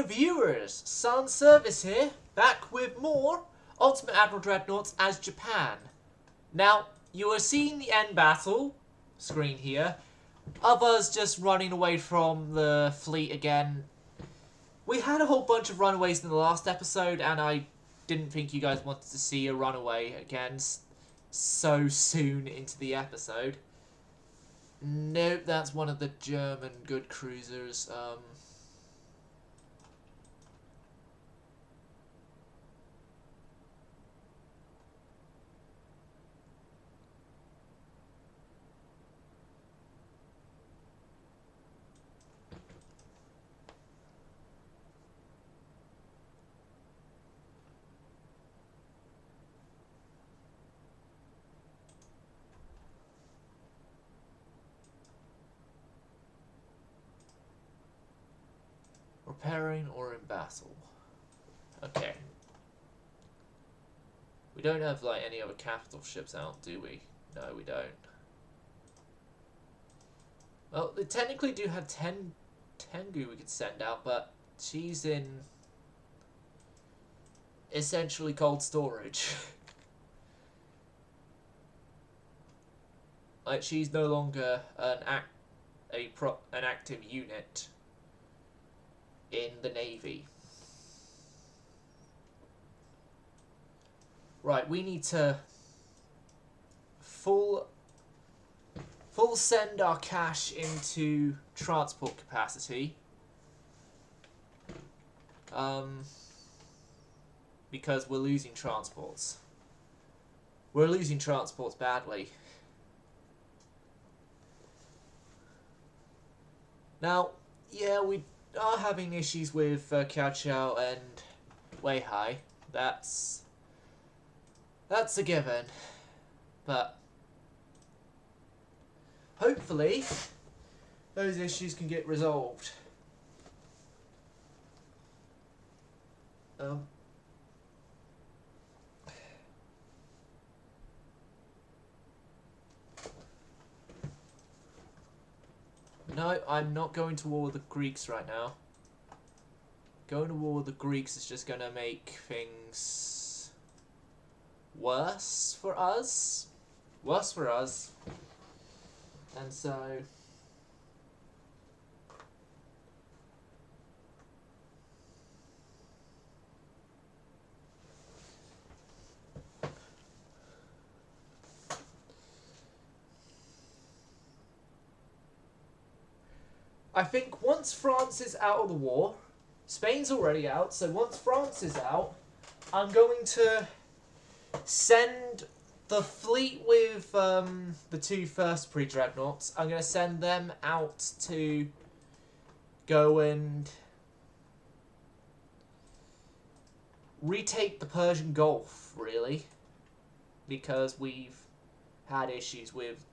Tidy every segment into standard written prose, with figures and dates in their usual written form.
viewers, Sun Service here, back with more Ultimate Admiral Dreadnoughts as Japan. Now, you are seeing the end battle screen here, of us just running away from the fleet again. We had a whole bunch of runaways in the last episode, and I didn't think you guys wanted to see a runaway again so soon into the episode. Nope, that's one of the German good cruisers. Repairing or in battle. Okay. We don't have like any other capital ships out, do we? No, we don't. Well, they technically do have Tengu we could send out, but she's in essentially cold storage. Like, she's no longer an active unit in the Navy. Right, we need to full send our cash into transport capacity. Because we're losing transports. We're losing transports badly. Now, yeah, we are having issues with Kiao and Weihai. That's a given. But hopefully those issues can get resolved. No, I'm not going to war with the Greeks right now. Going to war with the Greeks is just going to make things worse for us. Worse for us. And so I think once France is out of the war, Spain's already out, so once France is out, I'm going to send the fleet with the two first pre-dreadnoughts. I'm going to send them out to go and retake the Persian Gulf, really, because we've had issues with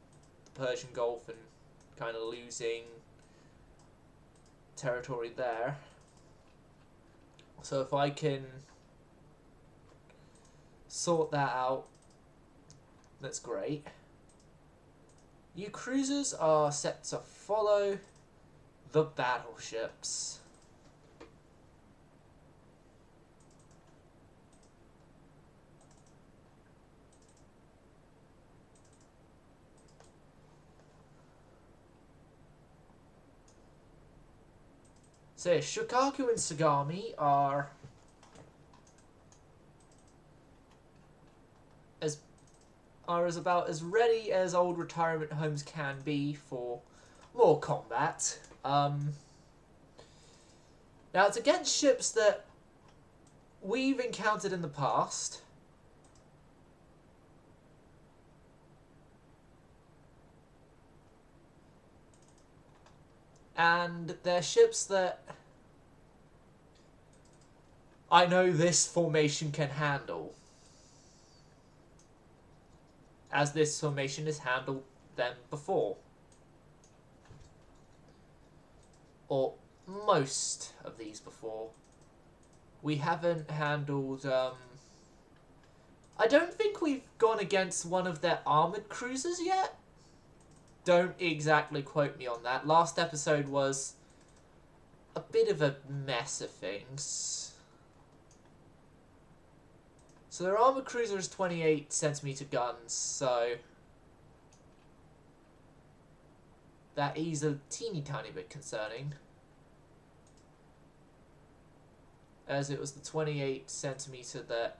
the Persian Gulf and kind of losing territory there. So if I can sort that out, that's great. You cruisers are set to follow the battleships. So Shokaku and Sagami are about as ready as old retirement homes can be for more combat. Now it's against ships that we've encountered in the past. And they're ships that I know this formation can handle, as this formation has handled them before. Or most of these before. We haven't handled... I don't think we've gone against one of their armoured cruisers yet. Don't exactly quote me on that. Last episode was a bit of a mess of things. So their armoured cruiser is 28cm guns, so that is a teeny tiny bit concerning, as it was the 28cm that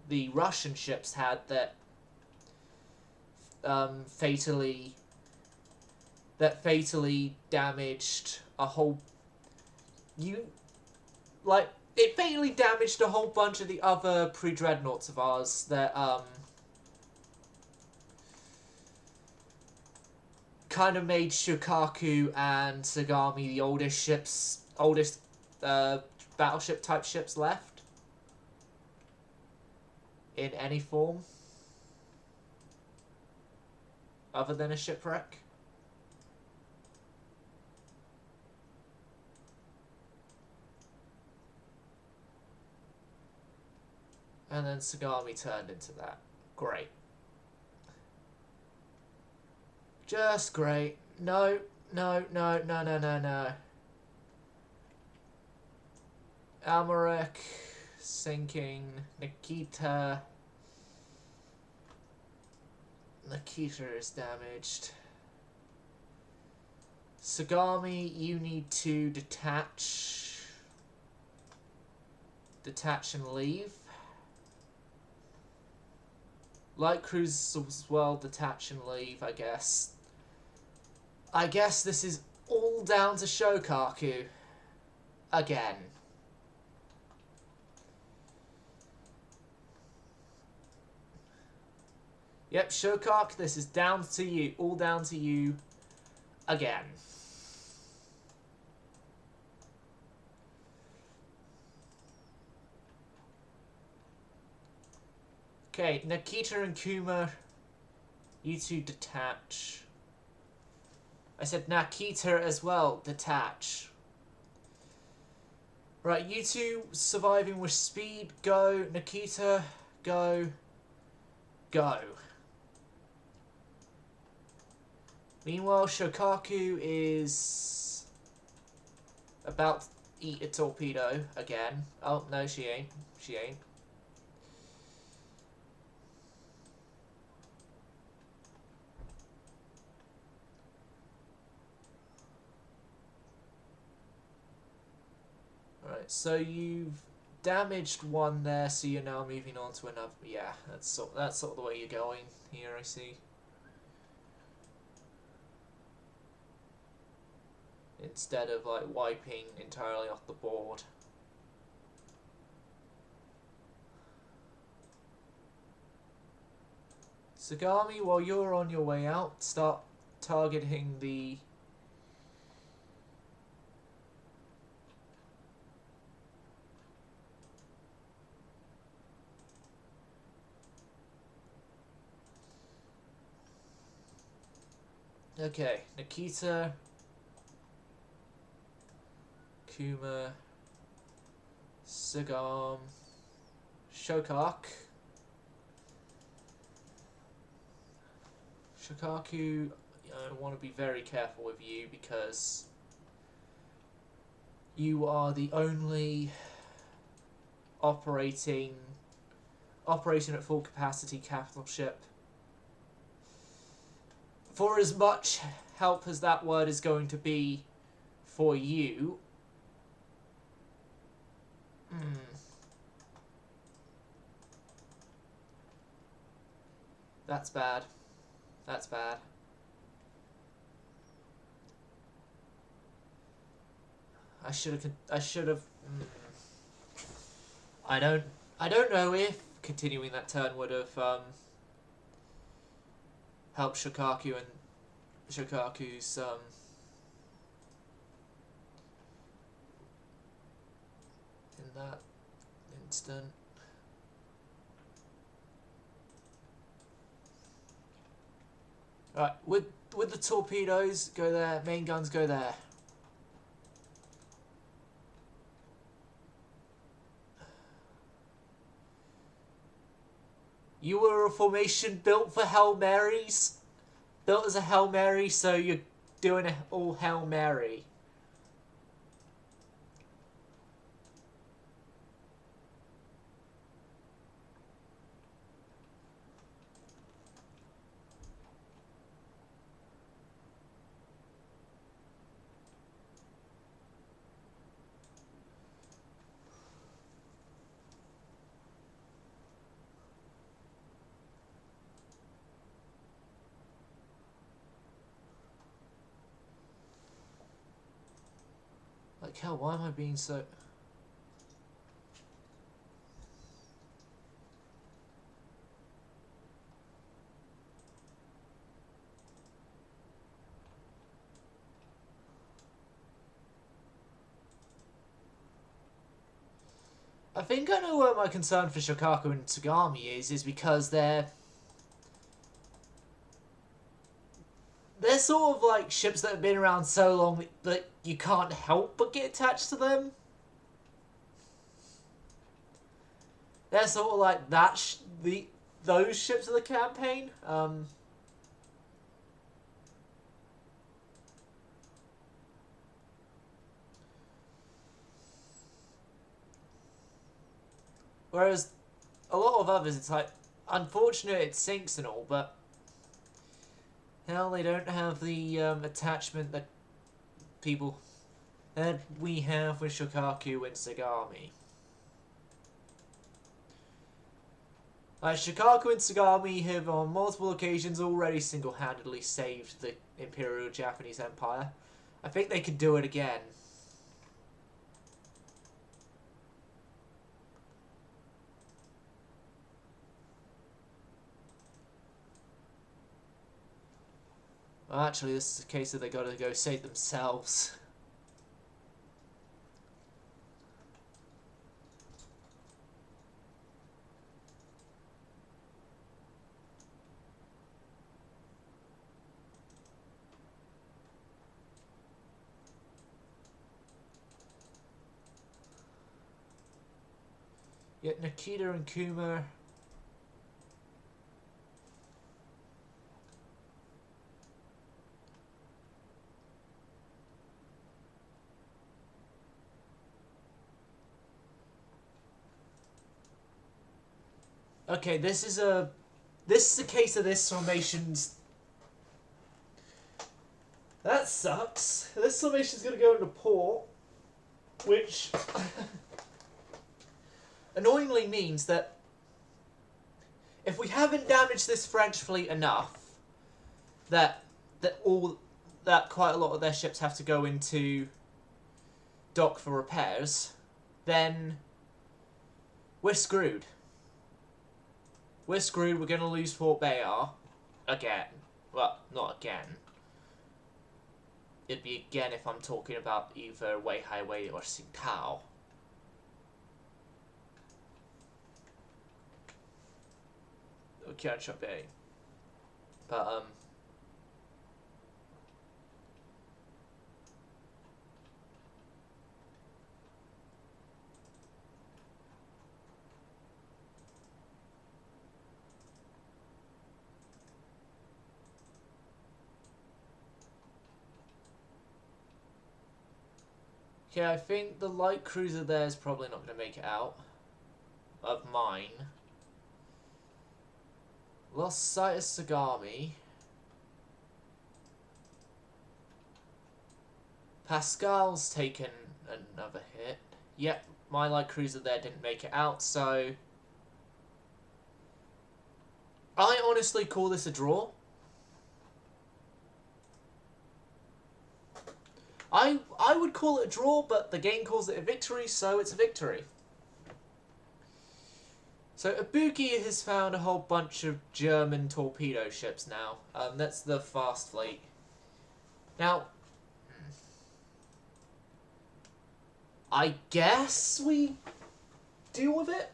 the Russian ships had that fatally damaged a whole it fatally damaged a whole bunch of the other pre-dreadnoughts of ours that kind of made Shokaku and Sagami the oldest battleship type ships left in any form other than a shipwreck. And then Sagami turned into that. Great. Just great. No, no, no, no, no, no, no. Almeric sinking. Nikita. Nikita is damaged. Sagami, you need to detach. Detach and leave. Light cruisers as well, detach and leave, I guess. I guess this is all down to Shokaku. Again. Yep, Shokaku, this is down to you. All down to you. Again. Okay, Nikita and Kuma, you two detach. I said Nikita as well, detach. Right, you two surviving with speed, go. Nikita, go. Go. Meanwhile, Shokaku is about to eat a torpedo again. Oh, no, she ain't. She ain't. Right, so you've damaged one there, so you're now moving on to another. Yeah, that's sort of the way you're going here, I see. Instead of like wiping entirely off the board. Sagami, while you're on your way out, start targeting the okay, Nikita, Kuma, Sagam, Shokaku. Shokaku, I want to be very careful with you because you are the only operating at full capacity capital ship. For as much help as that word is going to be for you, that's bad. That's bad. I should have. I don't know if continuing that turn would have helped Shokaku and Shokaku's in that instant. Right, with the torpedoes, go there. Main guns, go there. You were a formation built for Hail Marys. Built as a Hail Mary, so you're doing a all Hail Mary. Like hell, why am I being so... I think I know where my concern for Shokaku and Tsugami is because they're sort of like ships that have been around so long that you can't help but get attached to them. They're sort of like that those ships of the campaign. Whereas a lot of others, it's like, unfortunate it sinks and all, but hell, they don't have the attachment that we have with Shokaku and Sagami. Like, Shokaku and Sagami have on multiple occasions already single-handedly saved the Imperial Japanese Empire. I think they could do it again. Well, actually, this is a case that they gotta go save themselves. Yet Nikita and Kuma... Okay, this is a case of this formation's... That sucks. This formation's gonna go into port, which annoyingly means that if we haven't damaged this French fleet enough, that quite a lot of their ships have to go into dock for repairs, then we're screwed. We're screwed. We're gonna lose Fort Bayard again. Well, not again. It'd be again if I'm talking about either Wei Highway or Tsingtao. Or Kiansha Bay. But, okay, I think the light cruiser there is probably not going to make it out. Of mine. Lost sight of Sagami. Pascal's taken another hit. Yep, my light cruiser there didn't make it out, so... I honestly call this a draw. I would call it a draw, but the game calls it a victory, so it's a victory. So Ibuki has found a whole bunch of German torpedo ships now. That's the fast fleet. Now, I guess we deal with it.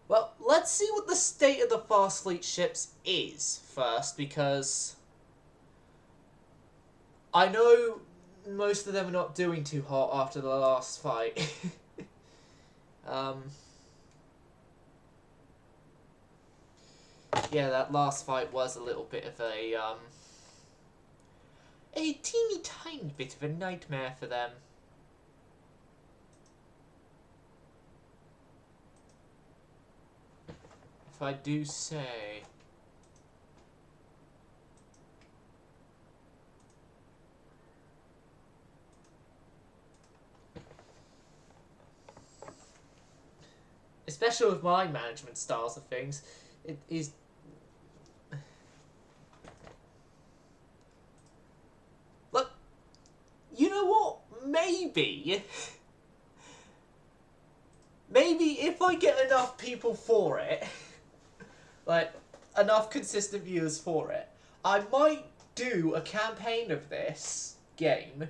Well, let's see what the state of the fast fleet ships is first, because I know most of them are not doing too hot after the last fight. Yeah, that last fight was a little bit of a teeny tiny bit of a nightmare for them. If I do say. Especially with my management styles of things, it is... maybe if I get enough people for it, like enough consistent viewers for it, I might do a campaign of this game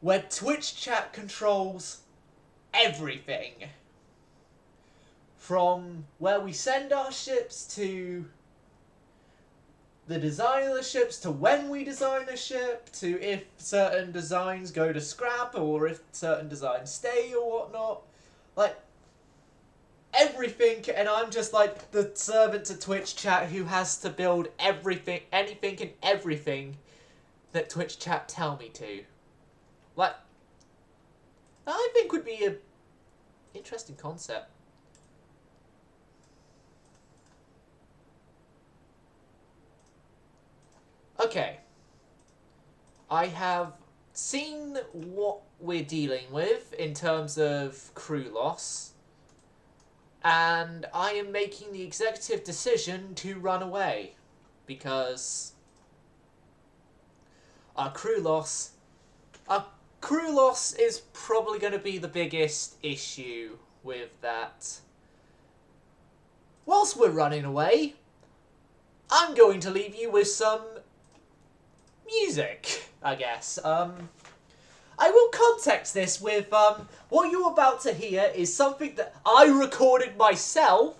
where Twitch chat controls everything. From where we send our ships to the design of the ships, to when we design a ship, to if certain designs go to scrap or if certain designs stay or whatnot. Like, everything, and I'm just like the servant to Twitch chat who has to build everything, anything and everything that Twitch chat tell me to. Like, I think would be a interesting concept. Okay. I have seen what we're dealing with in terms of crew loss, and I am making the executive decision to run away because our crew loss is probably going to be the biggest issue with that. Whilst we're running away, I'm going to leave you with some music, I guess. I will context this with, what you're about to hear is something that I recorded myself.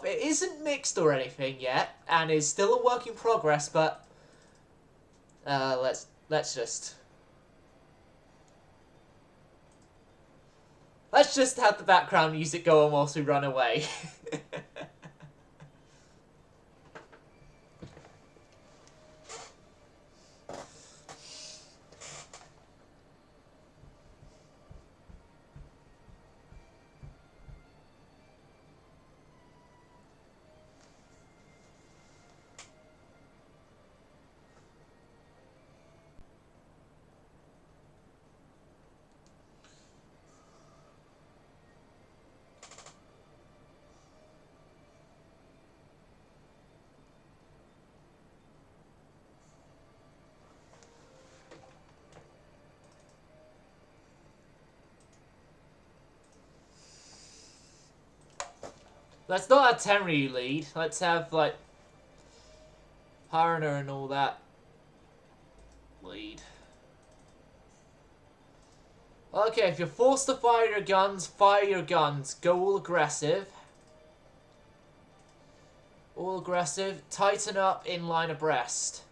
It isn't mixed or anything yet, and is still a work in progress, but, let's just have the background music go on whilst we run away. Let's not have Tenryu lead. Let's have, like, Haruna and all that lead. Okay, if you're forced to fire your guns, fire your guns. Go all aggressive. All aggressive. Tighten up in line abreast.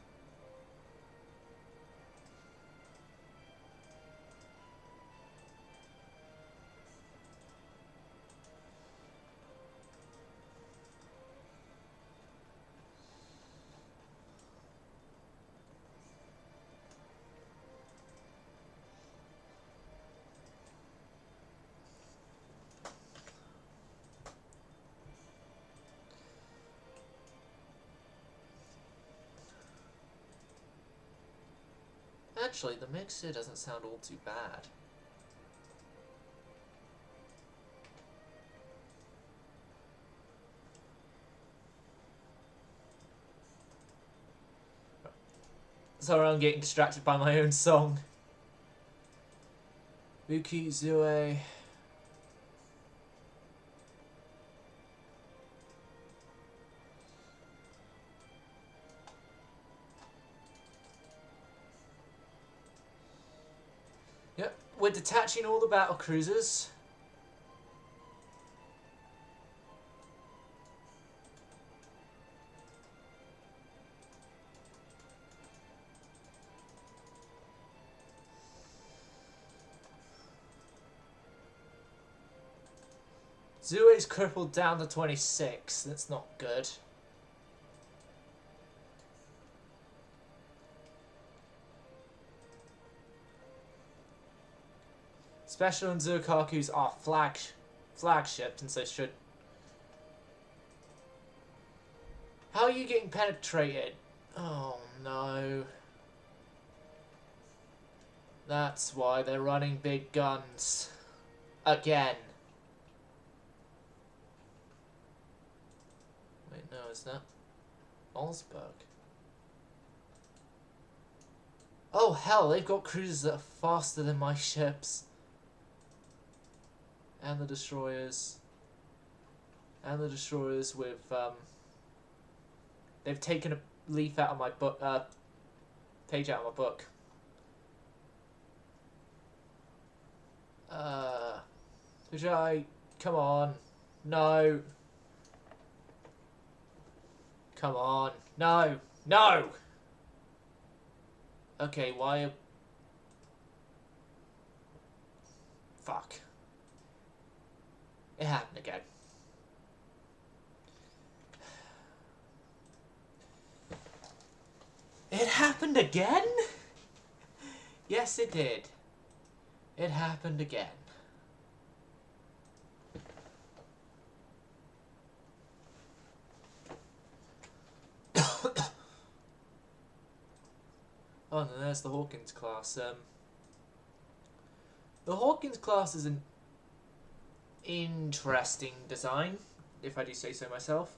Actually, the mixer doesn't sound all too bad. Sorry, I'm getting distracted by my own song. Buki Zue. Yep, we're detaching all the battle cruisers. Zue's crippled down to 26. That's not good. Special and Zukaku's are flagships, and so should. How are you getting penetrated? Oh no. That's why they're running big guns. Again. Wait, no, is that Osberg? Oh hell, they've got cruisers that are faster than my ships. And the destroyers. And the destroyers with, they've taken a leaf out of my book, page out of my book. Come on. No. Come on. No. No! Okay, why... Fuck. It happened again. It happened again? Yes, it did. It happened again. Oh, and then there's the Hawkins class. The Hawkins class is an interesting design, if I do say so myself.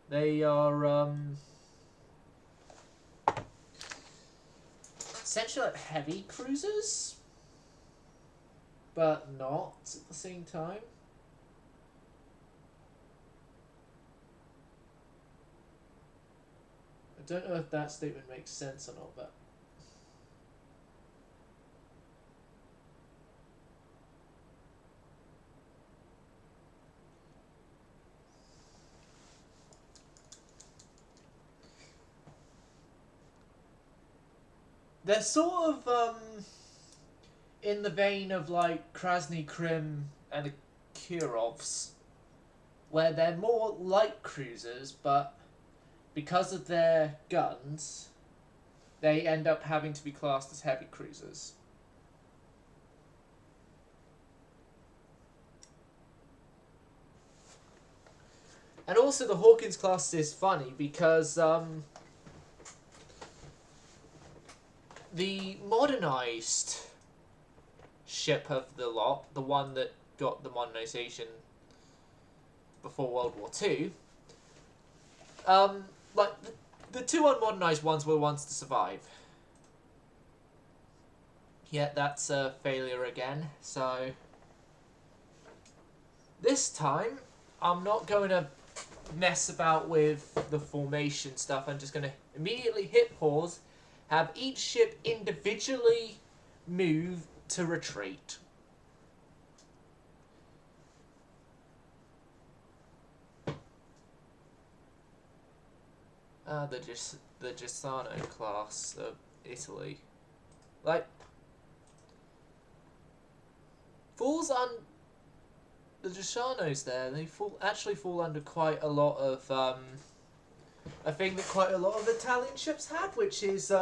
They are essentially like heavy cruisers, but not at the same time. I don't know if that statement makes sense or not, but they're sort of in the vein of like Krasny Krim and the Kirovs, where they're more light cruisers, but because of their guns, they end up having to be classed as heavy cruisers. And also the Hawkins class is funny because the modernized ship of the lot, the one that got the modernization before World War II, like the two unmodernized ones were the ones to survive. Yeah, that's a failure again. So this time I'm not going to mess about with the formation stuff. I'm just going to immediately hit pause, have each ship individually move to retreat. The Gisano class of Italy, like, falls on the Gisanos there. They actually fall under quite a lot of a thing that quite a lot of Italian ships had, which is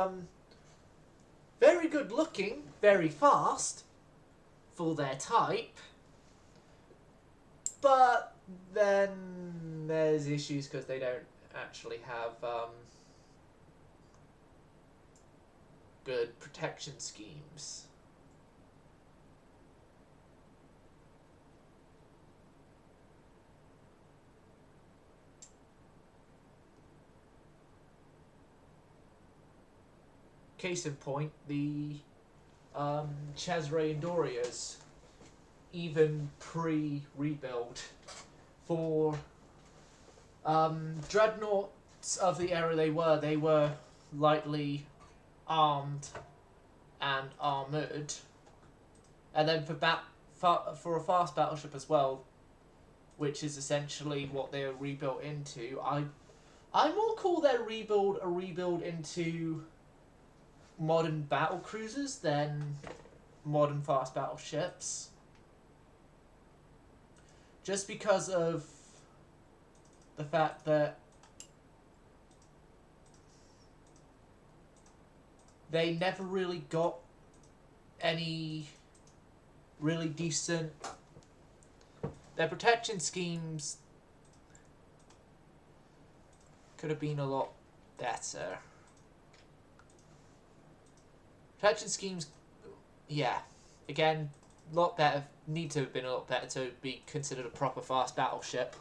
very good looking, very fast for their type, but then there's issues because they don't actually have good protection schemes. Case in point, the Cesare and Dorias, even pre-rebuild, for Dreadnoughts of the era they were lightly armed and armoured. And then for a fast battleship as well, which is essentially what they are rebuilt into, I more call their rebuild a rebuild into modern battle cruisers than modern fast battleships. Just because of the fact that they never really got any really decent... Their protection schemes could have been a lot better. Protection schemes, yeah, again, lot better. Need to have been a lot better to be considered a proper fast battleship.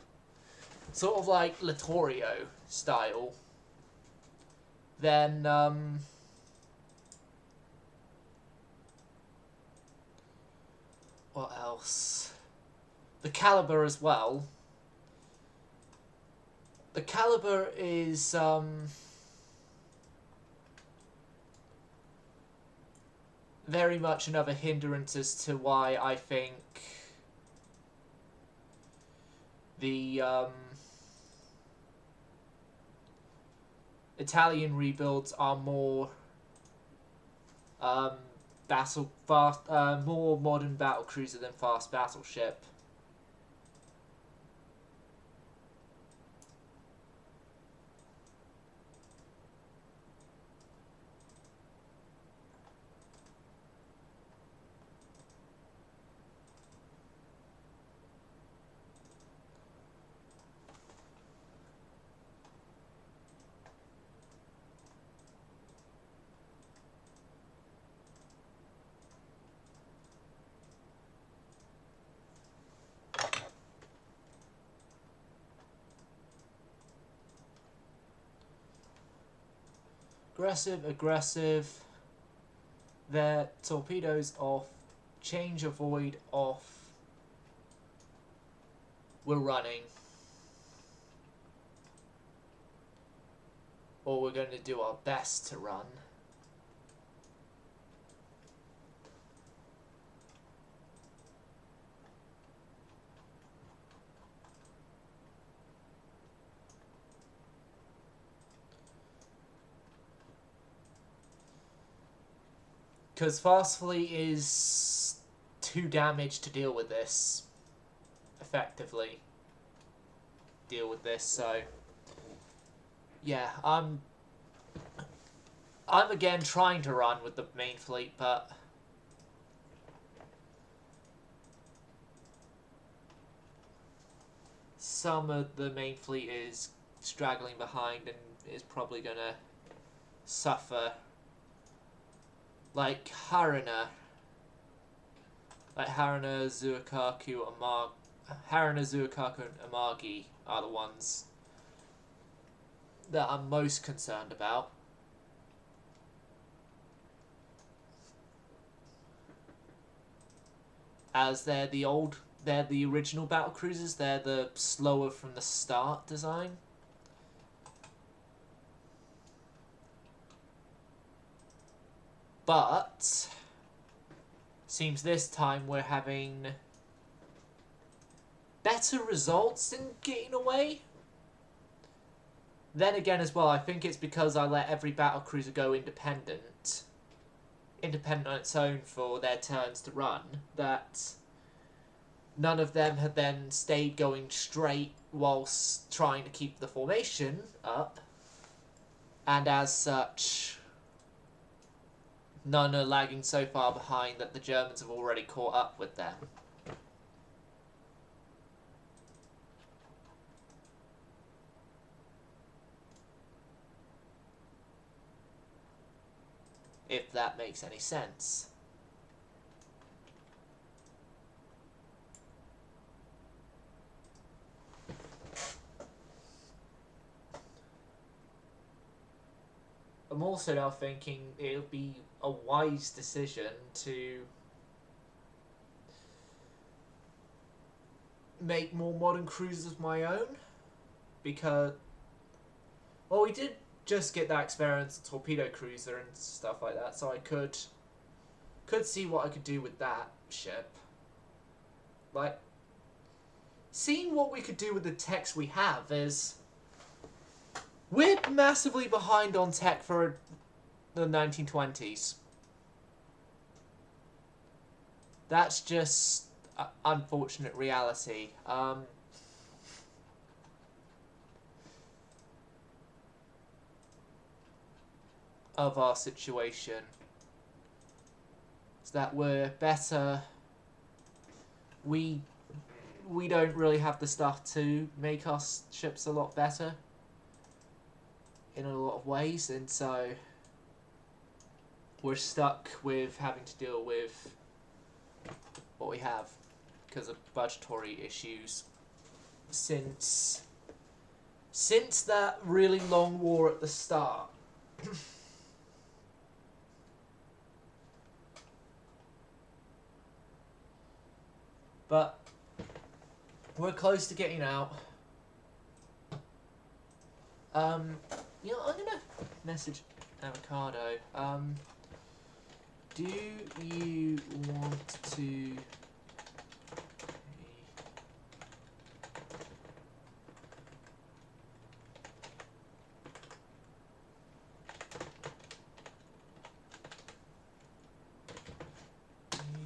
Sort of like Littorio style. Then what else? The caliber as well. The caliber is very much another hindrance as to why I think the Italian rebuilds are more more modern battlecruiser than fast battleship. Aggressive. Their torpedoes off. Change avoid off. We're running. Or we're going to do our best to run. Because Fast Fleet is too damaged to deal with this. Effectively. Deal with this, so... Yeah, I'm again trying to run with the main fleet, but... some of the main fleet is straggling behind and is probably going to suffer. Like Haruna, Zuikaku, and Amagi are the ones that I'm most concerned about. As they're the original battlecruisers, they're the slower from the start design. But seems this time we're having better results in getting away. Then again as well, I think it's because I let every battlecruiser go independent on its own for their turns to run, that none of them had then stayed going straight whilst trying to keep the formation up, and as such none are lagging so far behind that the Germans have already caught up with them. If that makes any sense. I'm also now thinking it would be a wise decision to make more modern cruisers of my own, because, well, we did just get that experience of torpedo cruiser and stuff like that, so I could see what I could do with that ship. Like, seeing what we could do with the techs we have is... we're massively behind on tech for the 1920s. That's just unfortunate reality. Of our situation. Is that we're better. We don't really have the stuff to make our ships a lot better in a lot of ways, and so we're stuck with having to deal with we have because of budgetary issues since that really long war at the start. But we're close to getting out. You know, I'm gonna message Avocado. Do you want to? Do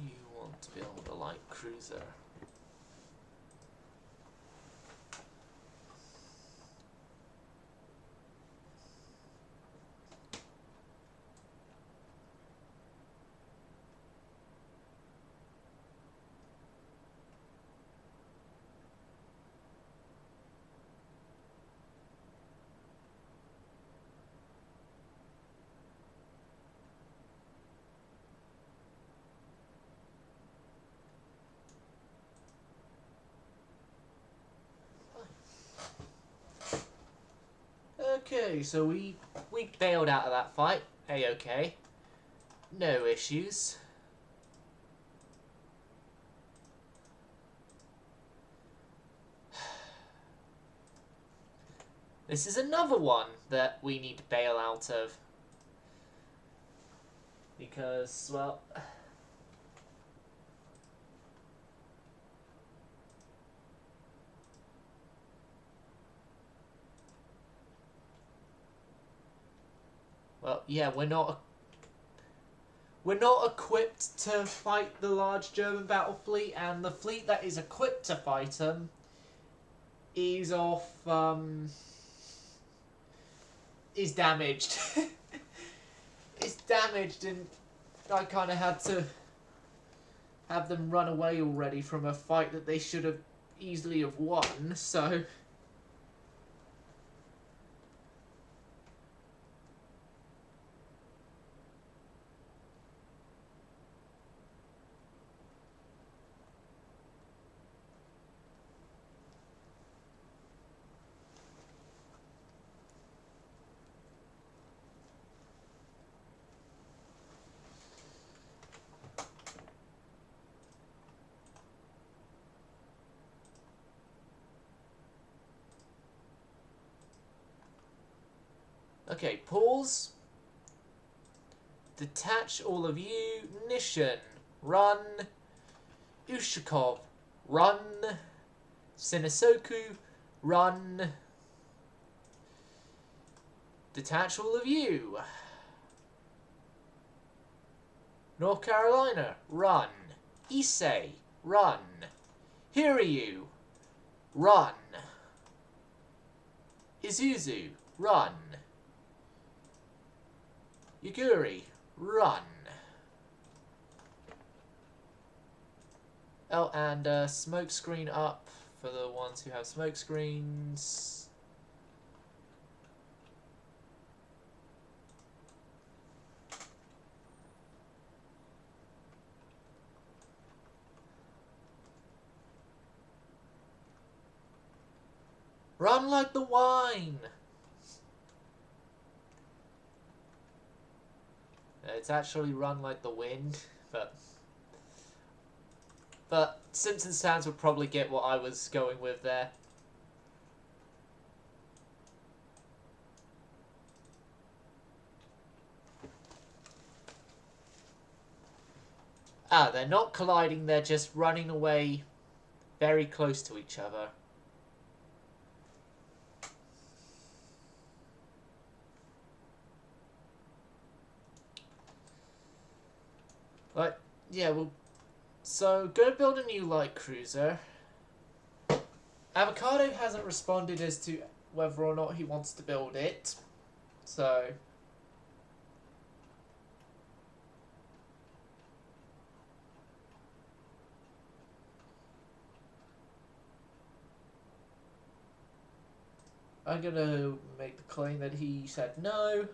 you want to build a light cruiser? Okay, so we bailed out of that fight. A-okay. No issues. This is another one that we need to bail out of. Because, well... Well, yeah, we're not equipped to fight the large German battle fleet, and the fleet that is equipped to fight them is is damaged. It's damaged, and I kind of had to have them run away already from a fight that they should have easily have won, so... Okay, pause. Detach all of you. Nishan, run. Ushakov, run. Sinisoku, run. Detach all of you. North Carolina, run. Issei, run. Hiryu, run. Isuzu, run. Yaguri, run. Oh, and smoke screen up for the ones who have smoke screens. Run like the wine. It's actually run like the wind, but Simpsons fans would probably get what I was going with there. Ah, they're not colliding, they're just running away very close to each other. But, yeah, well, so, gonna build a new light cruiser. Avocado hasn't responded as to whether or not he wants to build it, so... I'm gonna make the claim that he said no,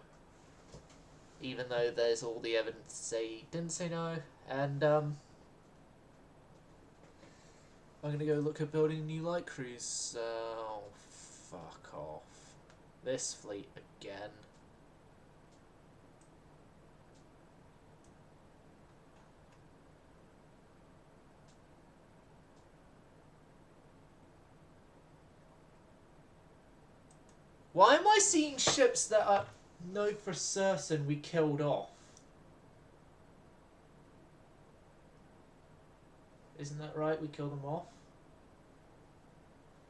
even though there's all the evidence to say he didn't say no, and, I'm gonna go look at building a new light cruise. Oh, fuck off. This fleet again. Why am I seeing ships that I know for certain we killed off? Isn't that right? We killed them off?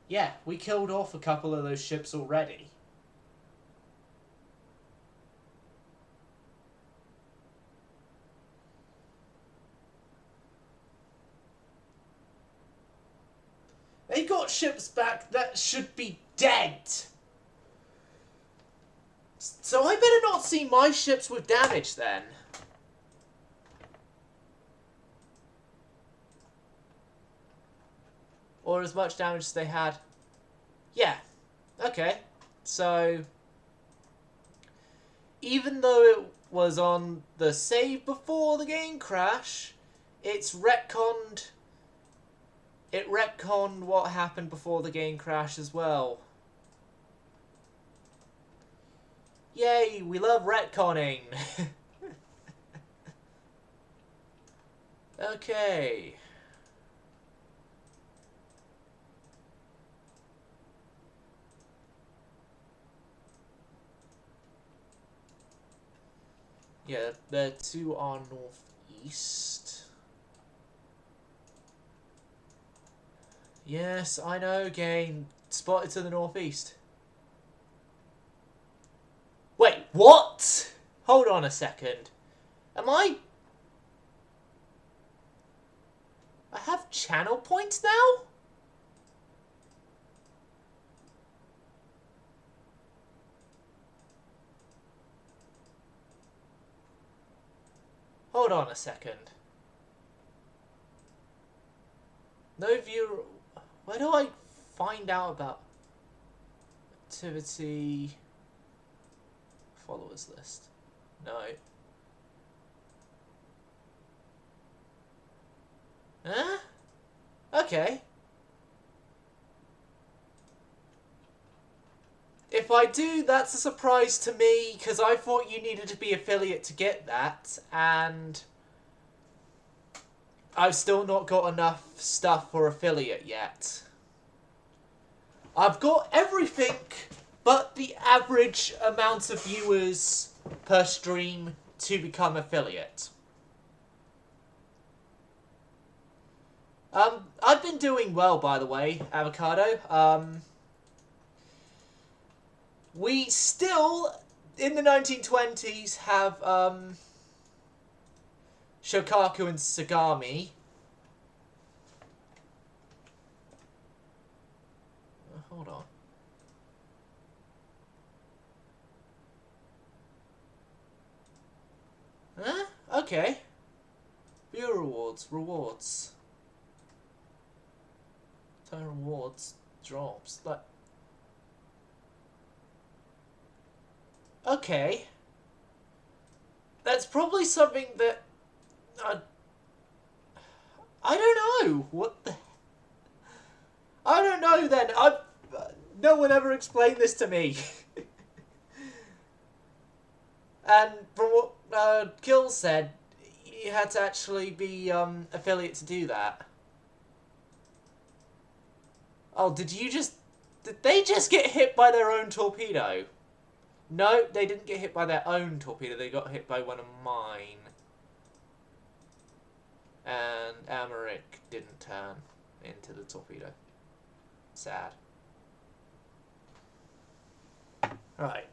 Yeah, we killed off a couple of those ships already. They got ships back that should be dead. So I better not see my ships with damage then. Or as much damage as they had. Yeah. Okay. So even though it was on the save before the game crash, it's retconned. It retconned what happened before the game crash as well. Yay, we love retconning. Okay. Yeah, the two are northeast. Yes, I know, game. Spotted to the northeast. Wait, what? Hold on a second. Am I have channel points now? Hold on a second. No viewer. Where do I find out about activity followers list? No. Huh? Okay. If I do, that's a surprise to me, because I thought you needed to be affiliate to get that, and I've still not got enough stuff for affiliate yet. I've got everything but the average amount of viewers per stream to become affiliate. I've been doing well, by the way, Avocado. We still, in the 1920s, have Shokaku and Sagami. Hold on. Huh? Okay. Viewer rewards. Rewards. Turn rewards. Drops. Like. Okay. That's probably something that... I don't know. What the... I don't know then. No one ever explained this to me. And from what Kill said, you had to actually be affiliate to do that. Oh, did they just get hit by their own torpedo? No, they didn't get hit by their own torpedo. They got hit by one of mine. And Admiral didn't turn into the torpedo. Sad. Right.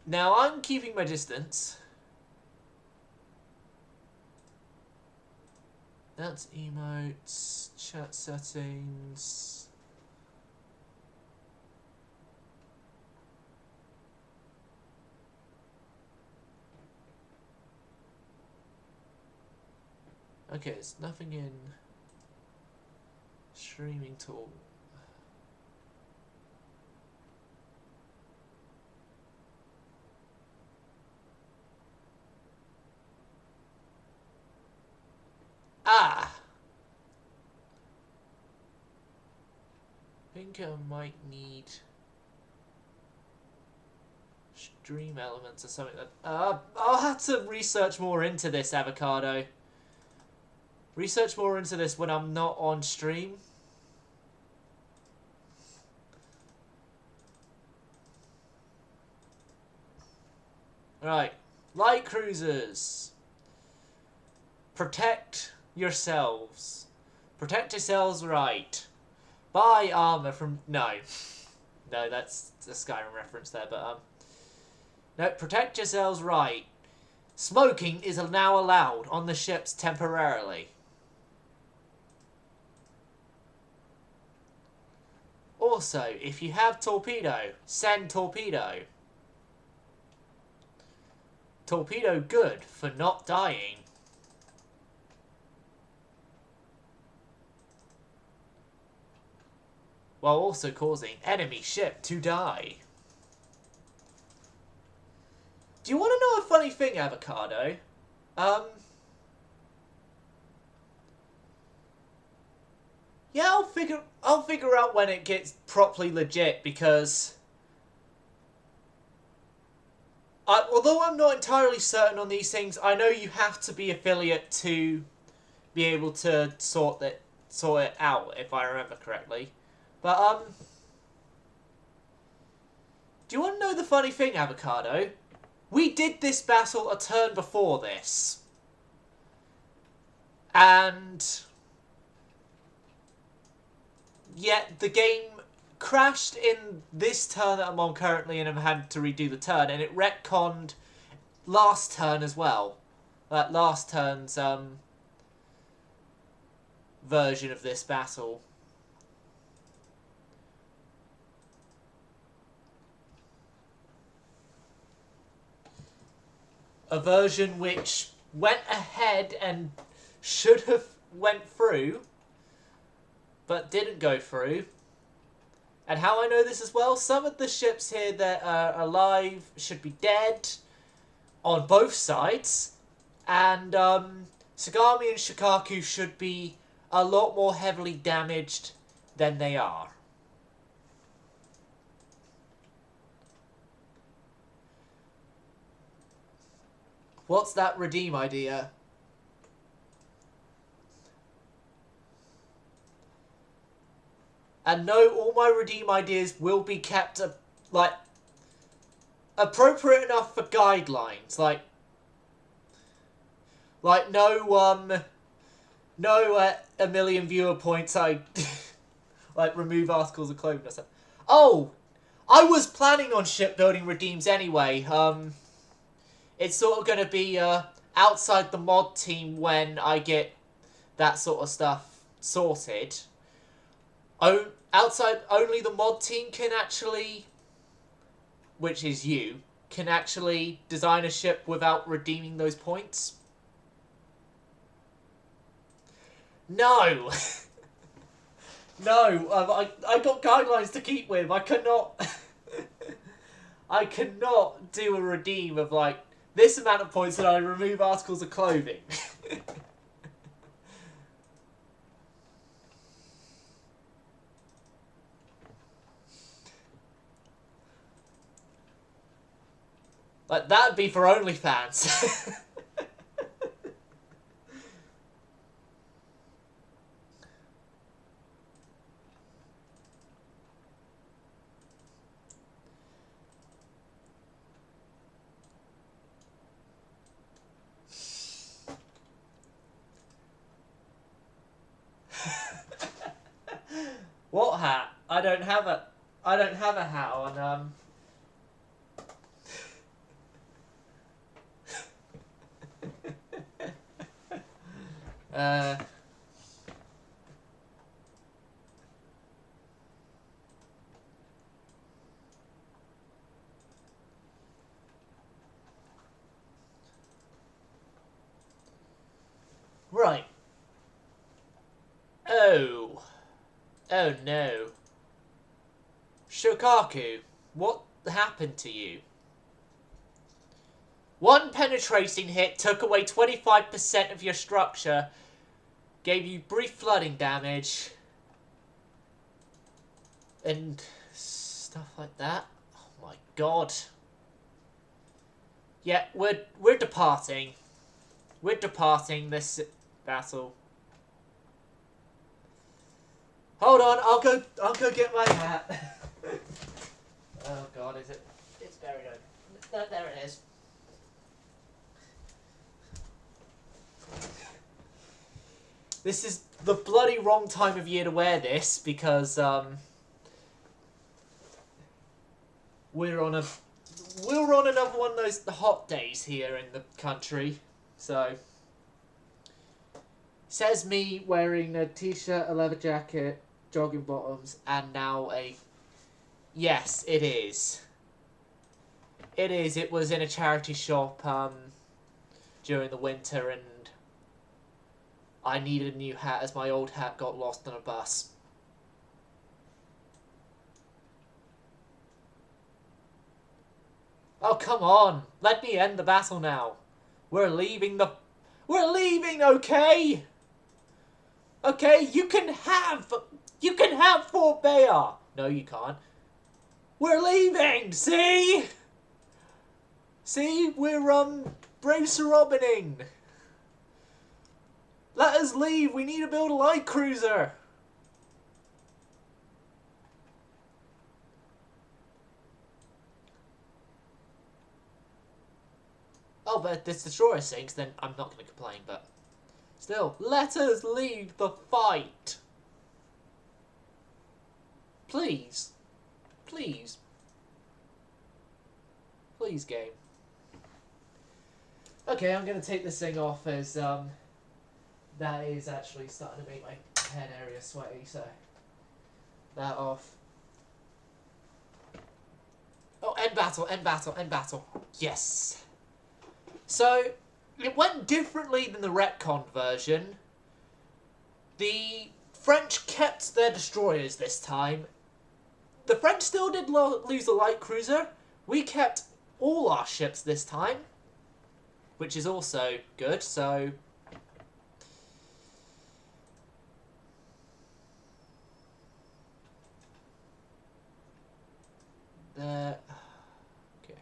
Now I'm keeping my distance. That's emotes, chat settings. Okay, there's nothing in streaming tool. Ah! think I might need stream elements or something. I'll have to research more into this, Avocado. Research more into this when I'm not on stream. Right, light cruisers. Protect yourselves. Protect yourselves right. Buy armor from... No, that's a Skyrim reference there, but no, protect yourselves right. Smoking is now allowed on the ships temporarily. Also, if you have torpedo, send torpedo. Torpedo good for not dying. While also causing enemy ship to die. Do you want to know a funny thing, Avocado? Yeah, I'll figure out when it gets properly legit, because although I'm not entirely certain on these things, I know you have to be affiliate to be able to sort it out, if I remember correctly. But do you want to know the funny thing, Avocado? We did this battle a turn before this. And yet the game crashed in this turn that I'm on currently, and I've had to redo the turn, and it retconned last turn as well. That last turn's version of this battle. A version which went ahead and should have went through, but didn't go through. And how I know this as well, some of the ships here that are alive should be dead on both sides, and Sagami and Shikaku should be a lot more heavily damaged than they are. What's that redeem idea? And no, all my redeem ideas will be kept, like, appropriate enough for guidelines. Like no, a million viewer points, I, like, remove articles of clothing or something. Oh, I was planning on shipbuilding redeems anyway. It's sort of going to be outside the mod team when I get that sort of stuff sorted. Outside, only the mod team can actually, which is you, can actually design a ship without redeeming those points. No! No, I got guidelines to keep with. I cannot... I cannot do a redeem of, like, this amount of points that I remove articles of clothing. Like, that'd be for OnlyFans. What hat? I don't have a hat on. Right. Oh. Oh no. Shokaku, what happened to you? One penetrating hit took away 25% of your structure, gave you brief flooding damage. and stuff like that. Oh my god. Yeah, we're departing. We're departing this battle. Hold on, I'll go get my hat. Oh god, is it? It's buried over. No, there it is. This is the bloody wrong time of year to wear this because we're on another one of those hot days here in the country. So says me wearing a t-shirt, a leather jacket, jogging bottoms, and now a... Yes, it is. It is. It was in a charity shop during the winter, and I needed a new hat as my old hat got lost on a bus. Oh, come on. Let me end the battle now. We're leaving, okay? Okay, you can have Fort Bayard. No, you can't. We're leaving, see? See, we're, brave Sir Robining. Let us leave, we need to build a light cruiser. Oh, but if this destroyer sinks, then I'm not going to complain, but... Still, let us leave the fight. Please. Please. Please, game. Okay, I'm going to take this thing off as, that is actually starting to make my head area sweaty, so... That off. Oh, end battle, end battle, end battle. Yes. So, it went differently than the retcon version. The French kept their destroyers this time. The French still did lose a light cruiser. We kept all our ships this time, which is also good, so... There... Okay.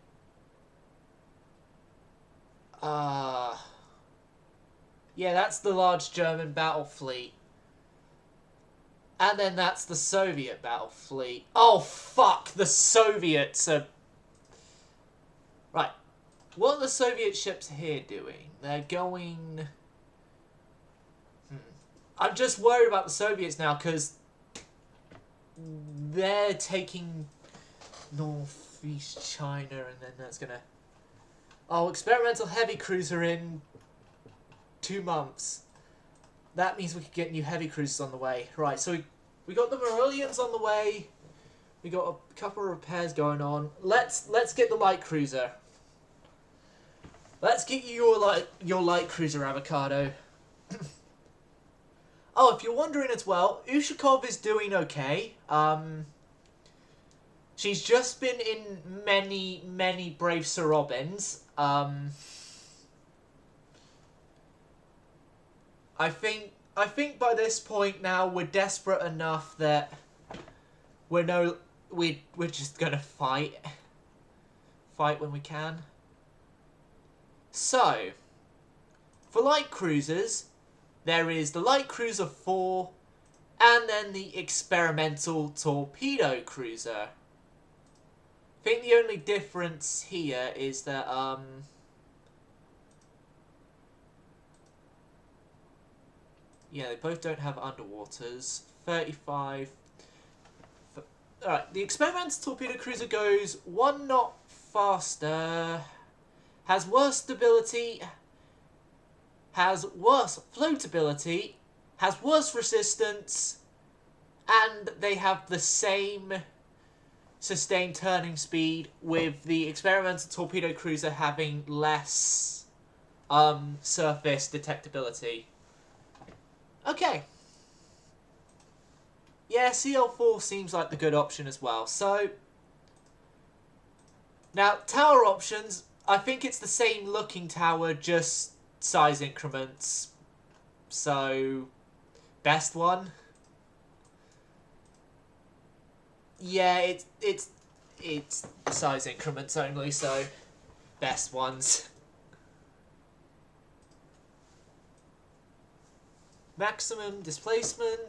Yeah, that's the large German battle fleet. And then that's the Soviet battle fleet. Oh, fuck! The Soviets are... Right. What are the Soviet ships here doing? They're going... I'm just worried about the Soviets now, because... They're taking... Northeast China, and then that's gonna... Oh, experimental heavy cruiser in 2 months. That means we could get new heavy cruisers on the way. Right, so we got the Marillions on the way. We got a couple of repairs going on. Let's get the light cruiser. Let's get you your light cruiser, Avocado. Oh, if you're wondering as well, Ushakov is doing okay. She's just been in many Brave Sir Robins. I think by this point now we're desperate enough that we're just gonna fight when we can. So, for light cruisers, there is the light cruiser 4, and then the experimental torpedo cruiser. I think the only difference here is that yeah, they both don't have underwaters. 35. Alright, the experimental torpedo cruiser goes 1 knot faster, has worse stability, has worse floatability, has worse resistance, and they have the same sustained turning speed, with the experimental torpedo cruiser having less surface detectability. Okay. Yeah, CL4 seems like the good option as well. So, now, tower options, I think it's the same looking tower, just size increments. So, best one. Yeah, it's size increments only, so best ones. Maximum displacement.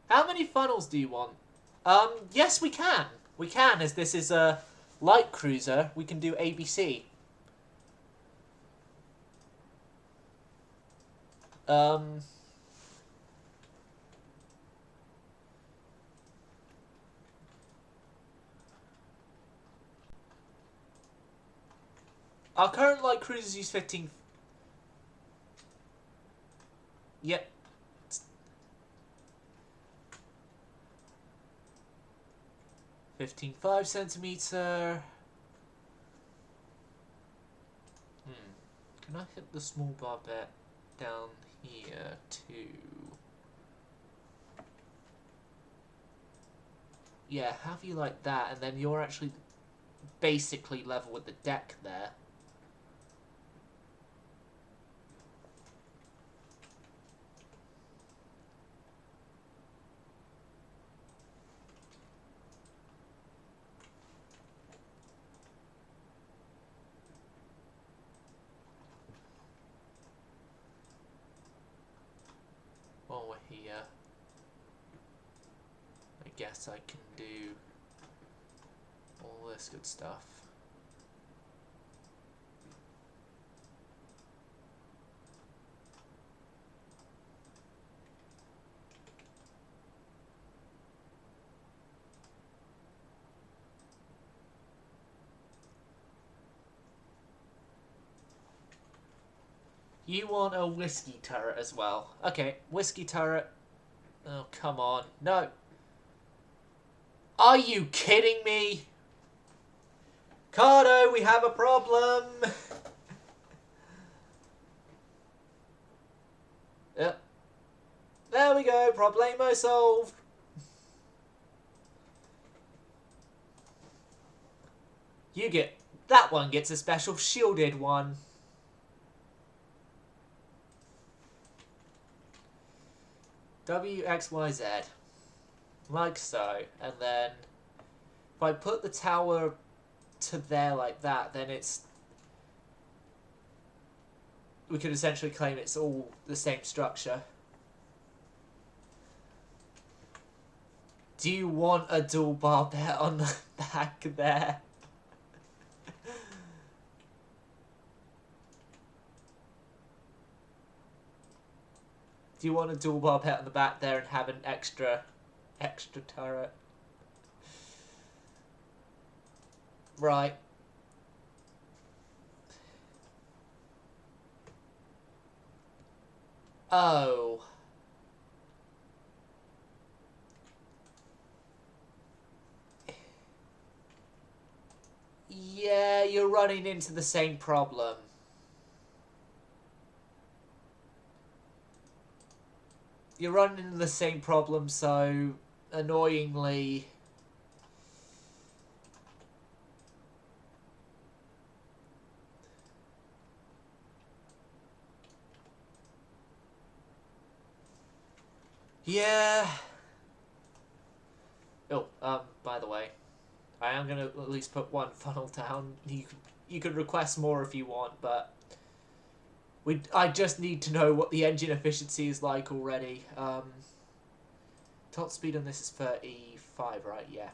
How many funnels do you want? Yes, we can. We can, as this is a light cruiser. We can do ABC. Um, our current light cruisers use 15. Yep. 15.5 centimeter. Can I hit the small barbette down here too? Yeah, have you like that, and then you're actually basically level with the deck there. While we're here, I guess I can do all this good stuff. You want a whiskey turret as well. Okay, whiskey turret. Oh, come on. No. Are you kidding me? Cardo, we have a problem. Yep. There we go. Problemo solved. You get... That one gets a special shielded one. W, X, Y, Z. Like so. And then... If I put the tower to there like that, then it's... We could essentially claim it's all the same structure. Do you want a dual barbette on the back there? Do you want a dual barbette on the back there and have an extra turret? Right. Oh. Yeah, you're running into the same problem. You're running into the same problem, so annoyingly... Yeah. Oh, by the way, I am gonna at least put one funnel down. You could request more if you want, but I just need to know what the engine efficiency is like already. Top speed on this is 35, right? Yeah.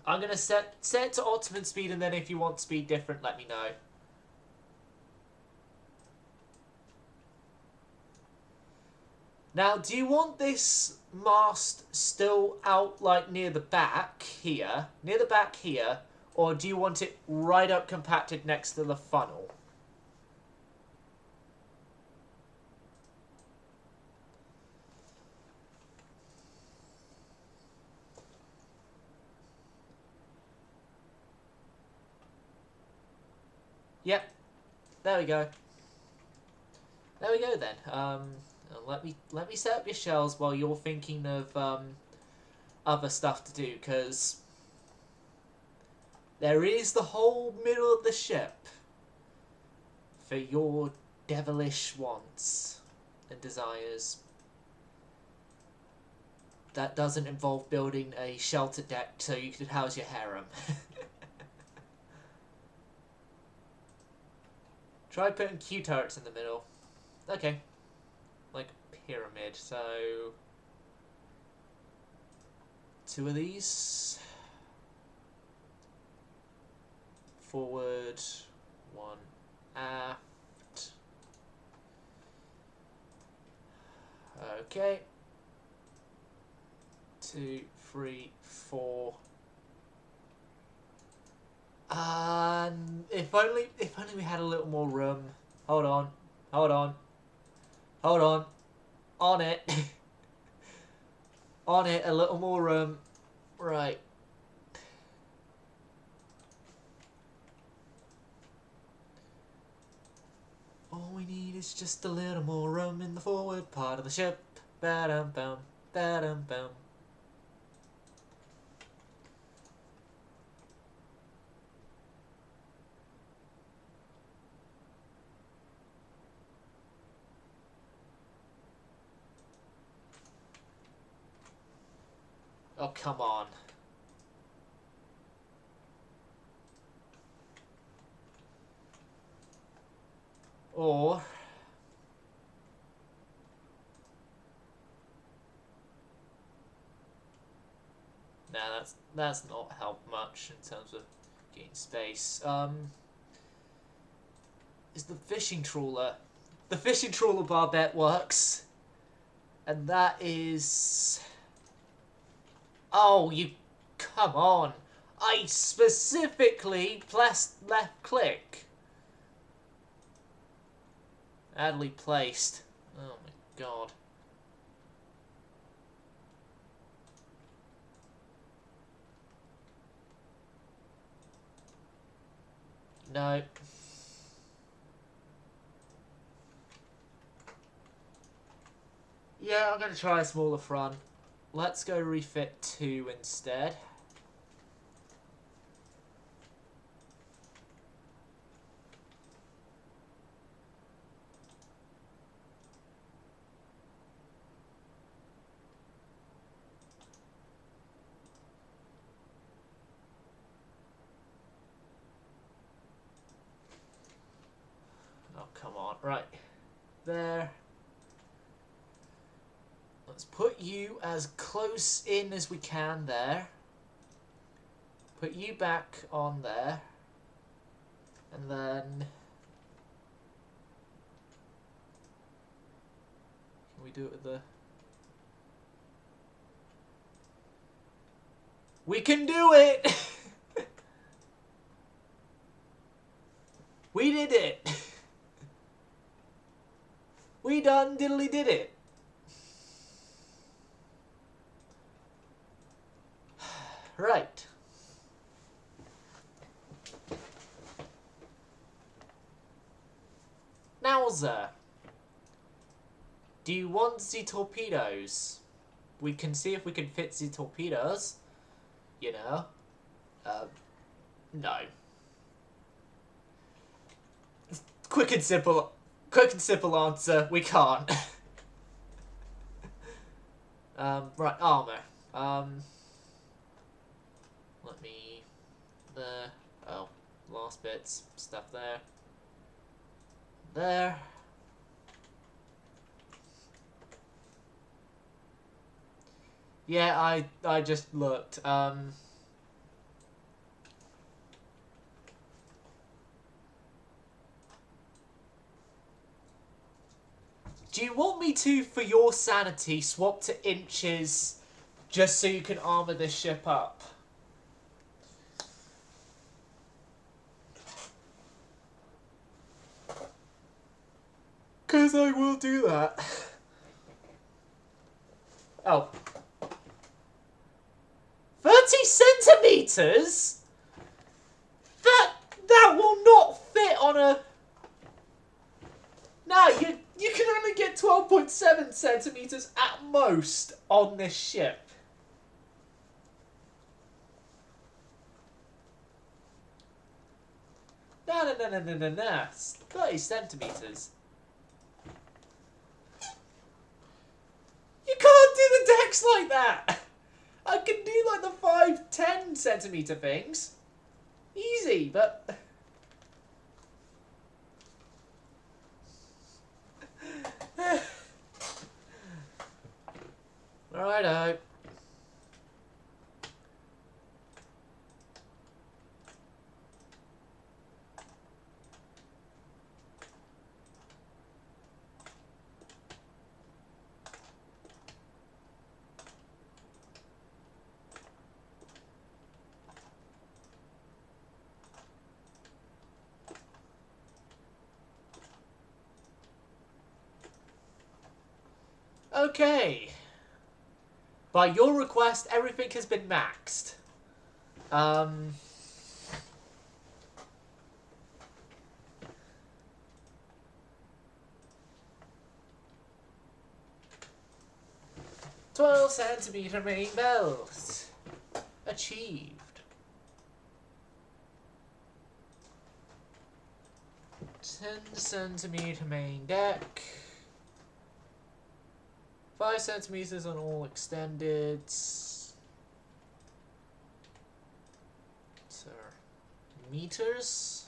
I'm gonna set it to optimum speed, and then if you want speed different, let me know. Now, do you want this mast still out, like, near the back here, or do you want it right up compacted next to the funnel? Yep. There we go. There we go then. Let me set up your shells while you're thinking of other stuff to do, because there is the whole middle of the ship for your devilish wants and desires. that doesn't involve building a shelter deck so you could house your harem. Try putting Q turrets in the middle. Okay. Like pyramid, so 2 of these. Forward, 1 aft. Okay. 2, 3, 4. And if only we had a little more room. Hold on. On it. On it, a little more room. Right. All we need is just a little more room in the forward part of the ship. Ba-dum-bum, ba-dum-bum. Oh, come on. Or... nah, that's not helped much in terms of getting space. Is the fishing trawler. The fishing trawler barbette works. And that is... oh, you... come on. I specifically pressed left click. Badly placed. Oh my god. No. Yeah, I'm going to try a smaller front. Let's go refit 2 instead. Oh, come on. Right. There. Let's put you as close in as we can there. Put you back on there. And then... can we do it with the... we can do it! We did it! We done diddly did it! Right. Nowza. Do you want the torpedoes? We can see if we can fit the torpedoes. You know. No. Quick and simple answer. We can't. Right, armor. Let me... there. Oh, last bits. Stuff there. There. Yeah, I just looked. Do you want me to, for your sanity, swap to inches just so you can armor this ship up? Because I will do that. Oh. 30 centimeters? That will not fit on a... no, you can only get 12.7 centimeters at most on this ship. No. 30 centimeters. You can't do the deck works like that. I can do like the 5-10 centimeter things. Easy, but... Righto. Okay. By your request, everything has been maxed. Um... 12 centimeter main belt. Achieved. 10 centimeter main deck. 5 centimeters on all extended. So, meters.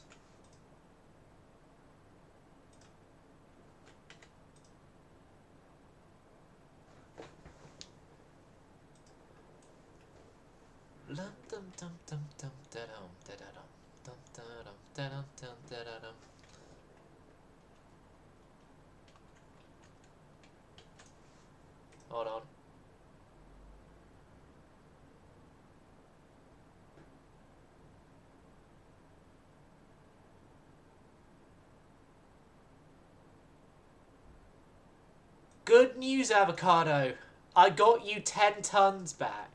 Hold on. Good news, Avocado. I got you 10 tons back.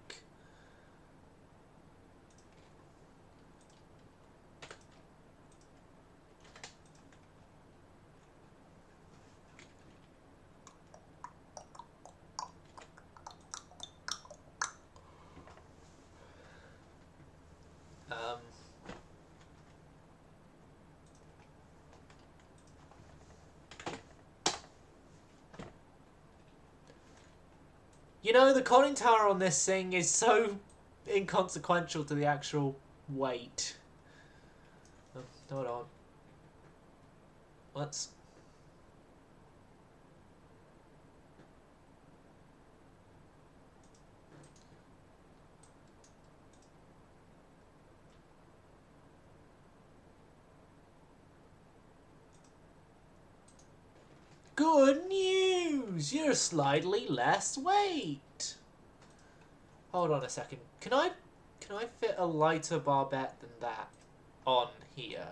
You know, the conning tower on this thing is so inconsequential to the actual weight. Oh, hold on. Let's... Good news! You're slightly less weight. Hold on a second. Can I fit a lighter barbette than that on here?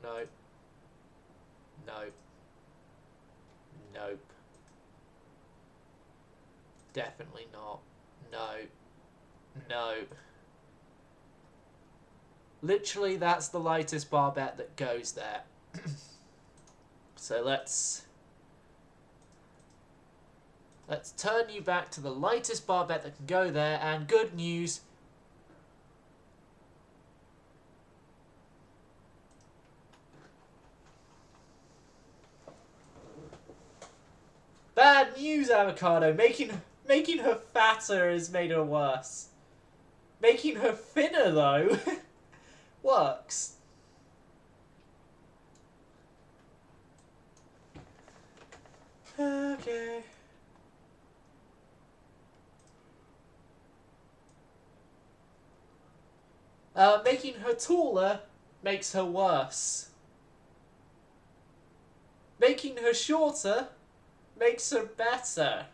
Nope. Nope. Nope. Definitely not. Nope. Nope. Literally, that's the lightest barbette that goes there. So let's turn you back to the lightest barbette that can go there, and good news. Bad news, Avocado. Making her fatter has made her worse. Making her thinner, though, works. Okay. Making her taller makes her worse. Making her shorter makes her better.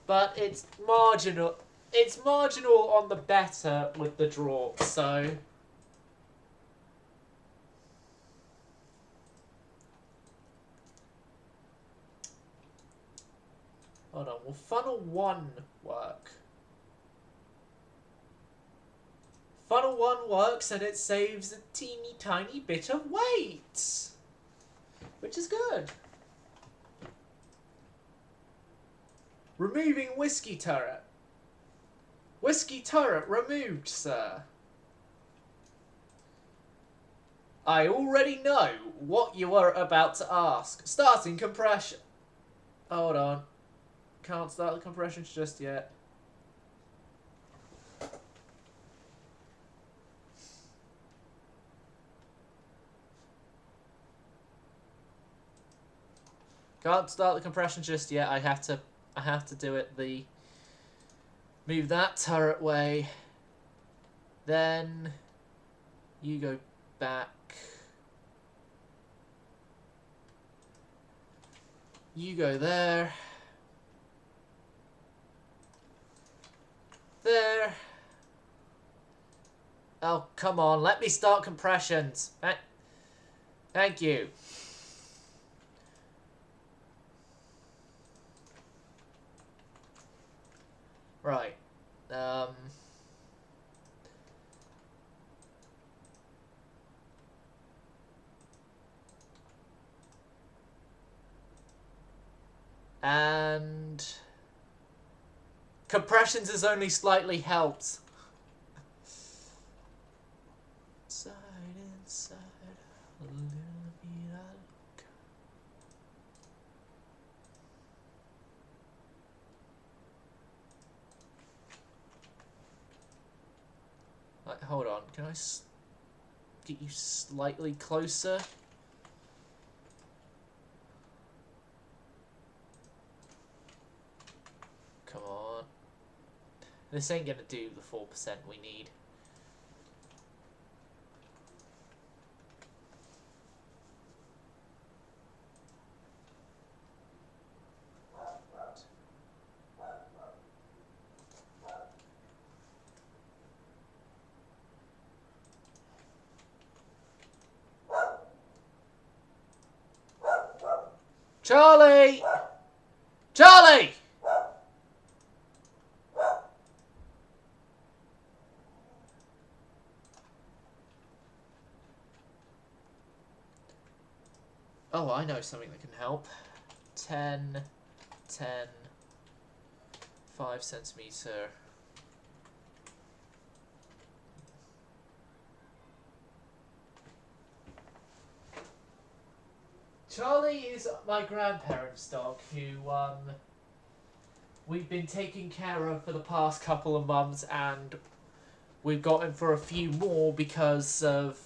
But it's marginal. It's marginal on the better with the draw, so... Hold on, will funnel 1 work? Funnel 1 works and it saves a teeny tiny bit of weight, which is good. Removing whiskey turret. Whiskey turret removed, sir. I already know what you are about to ask. Starting compression. Hold on. Can't start the compressions just yet. Can't start the compression just yet. I have to do it move that turret way. Then you go back. You go there. There. Oh, come on. Let me start compressions. Thank you. Right. And compressions has only slightly helped. Inside, inside, a little bit of... Right, hold on. Can I get you slightly closer? Come on. This ain't gonna do the 4% we need. Charlie! Charlie! Oh, I know something that can help. 10, 5 centimeter. Charlie is my grandparents' dog, who we've been taking care of for the past couple of months, and we've got him for a few more because of...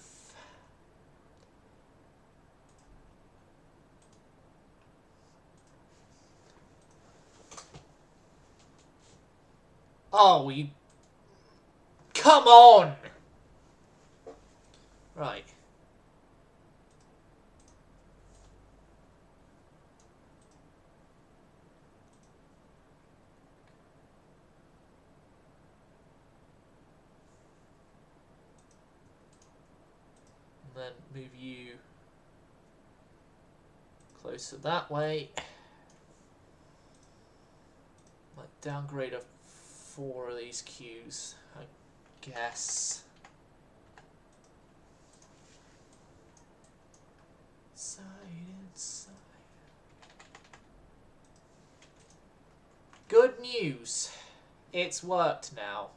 Oh, you... Come on! Right. And then move you closer that way. Might downgrade 4 of these queues, I guess. Inside, inside. Good news. It's worked now.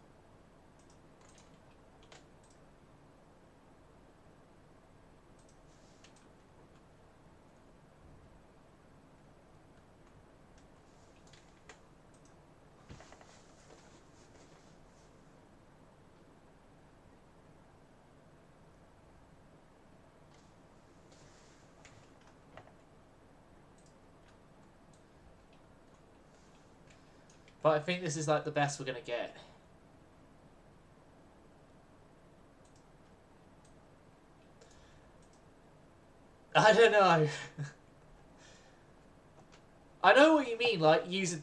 But I think this is like the best we're going to get. I don't know. I know what you mean, like use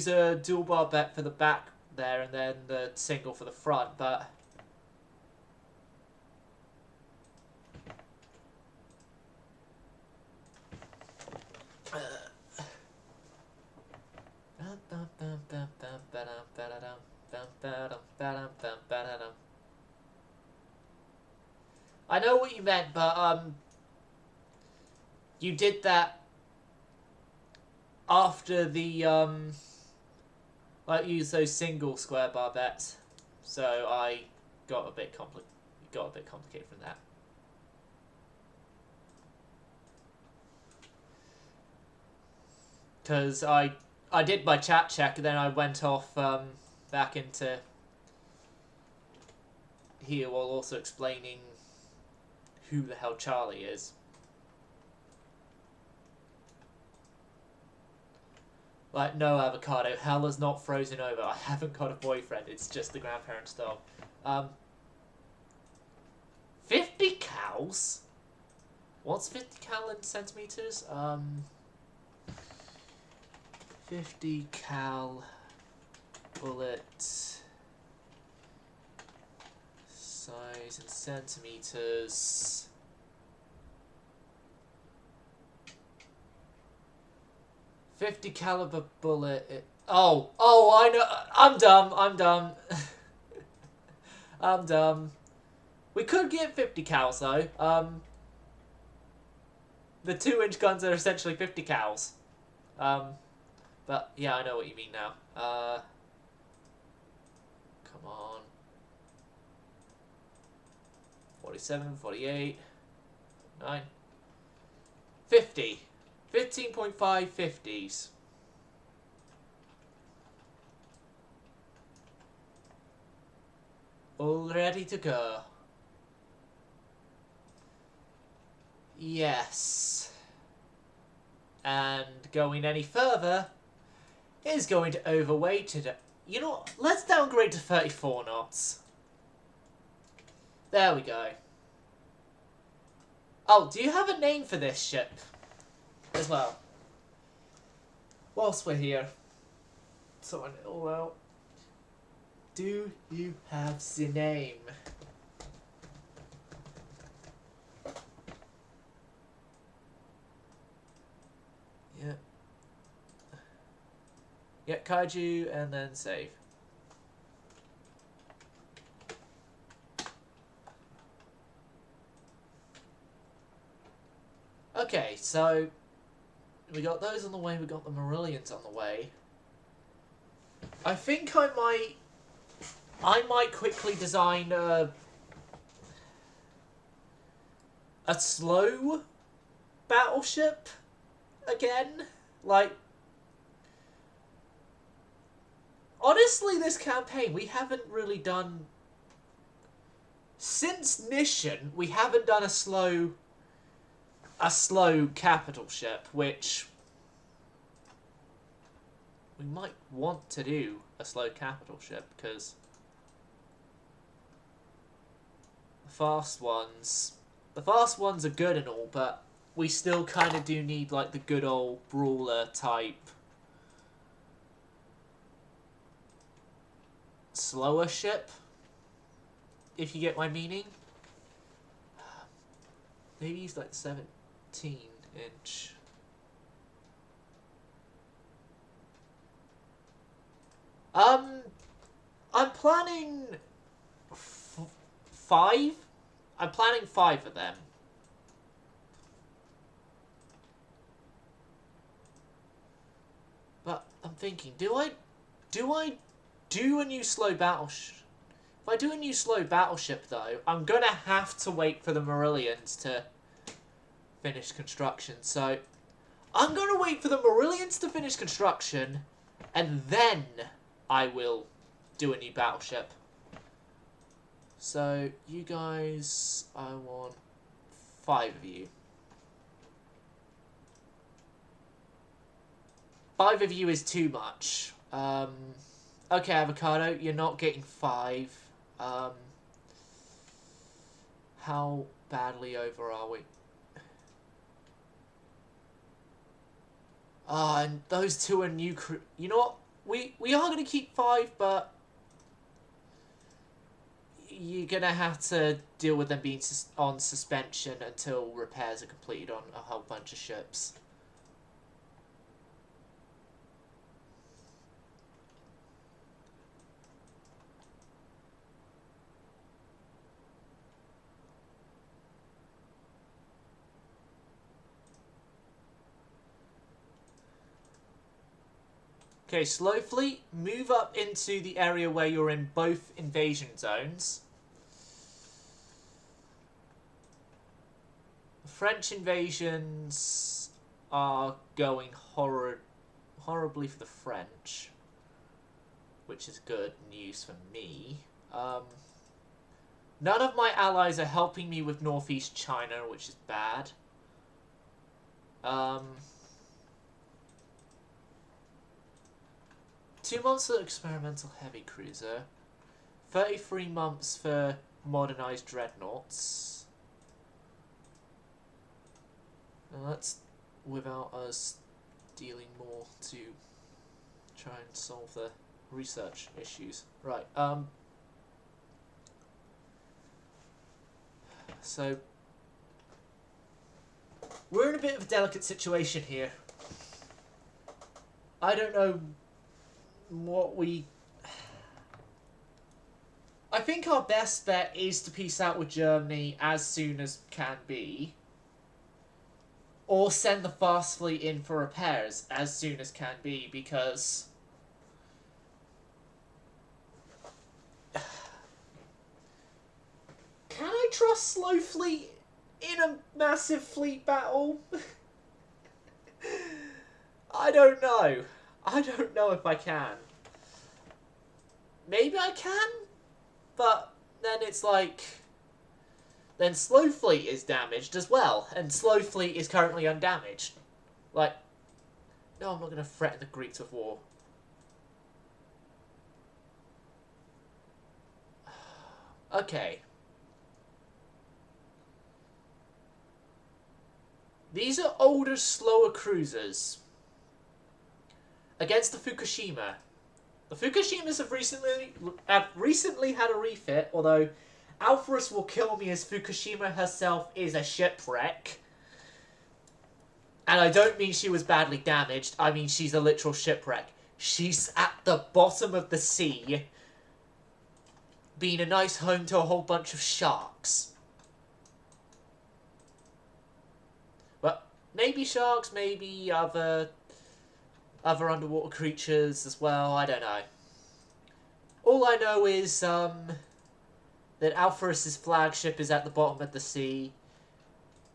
a dual bar bet for the back there and then the single for the front, but... I know what you meant, but you did that after the like use those single square bar bets, so I got a bit complicated from that. because I did my chat check and then I went off back into here while also explaining who the hell Charlie is. Like, no, Avocado, hell is not frozen over. I haven't got a boyfriend, it's just the grandparents' dog. 50 cows? What's 50 cal in centimeters? 50 cal bullet size in centimeters. .50 caliber bullet. Oh, I know. I'm dumb. I'm dumb. We could get 50 cals though. The 2-inch guns are essentially 50 cals. But yeah, I know what you mean now. Come on. 47, 48, 9, 50. 15.5 50s. All ready to go. Yes. And going any further is going to overweight it. You know what? Let's downgrade to 34 knots. There we go. Oh, do you have a name for this ship as well? Whilst we're here. Sorting it all out. Do you have the name? Yeah. Yeah, Kaiju and then save. Okay, so we got those on the way, we got the Marillions on the way. I think I might quickly design a slow battleship again. Like, honestly, this campaign we haven't really done since Nishan. We haven't done a slow capital ship, which we might want to do a slow capital ship because the fast ones are good and all, but we still kind of do need like the good old brawler type slower ship, if you get my meaning. Maybe use like 17-inch. I'm planning 5. I'm planning 5 of them. But I'm thinking, do I do a new slow battleship? If I do a new slow battleship, though, I'm gonna have to wait for the Marillions to finish construction. So I'm gonna wait for the Marillions to finish construction, and then I will do a new battleship. So you guys, I want 5 of you. 5 of you is too much. Okay, Avocado, you're not getting 5. How badly over are we? And those 2 are new. You know what? We are going to keep 5, but you're going to have to deal with them being on suspension until repairs are completed on a whole bunch of ships. Okay, slow fleet, move up into the area where you're in both invasion zones. French invasions are going horrid. horribly for the French, which is good news for me. None of my allies are helping me with northeast China, which is bad. 2 months for experimental heavy cruiser. 33 months for modernized dreadnoughts. And that's without us dealing more to try and solve the research issues. Right, so we're in a bit of a delicate situation here. I don't know what we... I think our best bet is to peace out with Germany as soon as can be. Or send the fast fleet in for repairs as soon as can be, because... Can I trust slow fleet in a massive fleet battle? I don't know. I don't know if I can. Maybe I can, but then it's like... Then slow fleet is damaged as well, and slow fleet is currently undamaged. Like, no, I'm not going to threaten the Greeks with war. Okay. These are older, slower cruisers against the Fukushima. The Fukushimas have recently had a refit, although Alpharus will kill me as Fukushima herself is a shipwreck. And I don't mean she was badly damaged, I mean she's a literal shipwreck. She's at the bottom of the sea, being a nice home to a whole bunch of sharks. But maybe sharks, maybe other underwater creatures as well, I don't know. All I know is that Alpharus's flagship is at the bottom of the sea,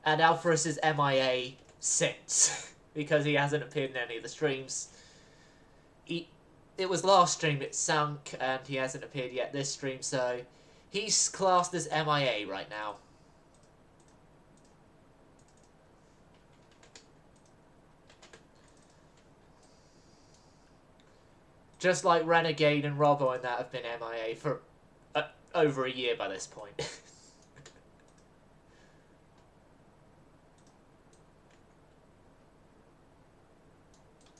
and Alpharus is MIA since, because he hasn't appeared in any of the streams. It was last stream it sunk, and he hasn't appeared yet this stream, so he's classed as MIA right now. Just like Renegade and Robbo and that have been MIA for over a year by this point.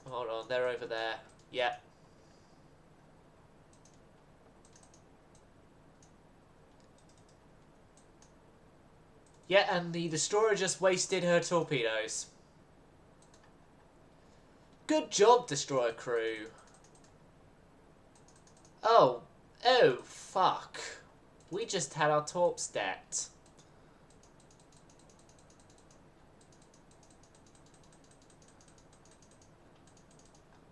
Hold on, they're over there. Yep. Yeah, and the destroyer just wasted her torpedoes. Good job, destroyer crew. Oh, fuck. We just had our torps decked.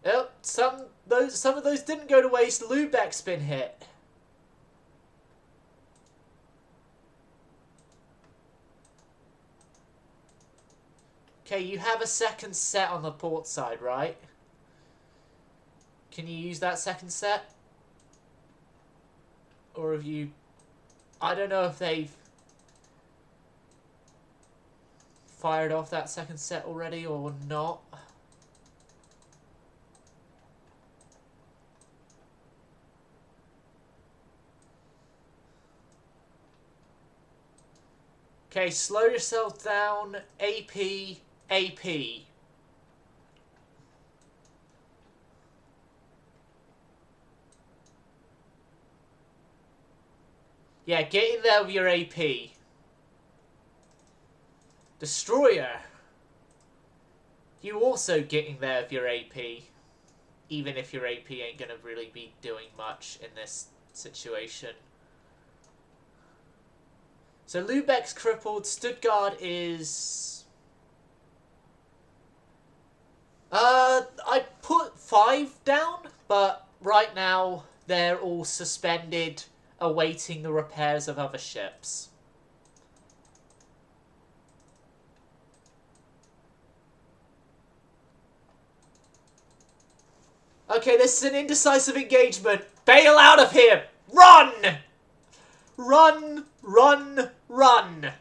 Oh, some of those didn't go to waste. Lubeck's been hit. Okay, you have a second set on the port side, right? Can you use that second set? Or have you... I don't know if they've fired off that second set already or not. Okay, slow yourself down. AP, AP. Yeah, get in there with your AP. Destroyer. You also get in there with your AP. Even if your AP ain't gonna really be doing much in this situation. So Lubeck's crippled. Stuttgart is... I put 5 down, but right now they're all suspended, awaiting the repairs of other ships. Okay, this is an indecisive engagement. Bail out of here! Run! Run, run, run.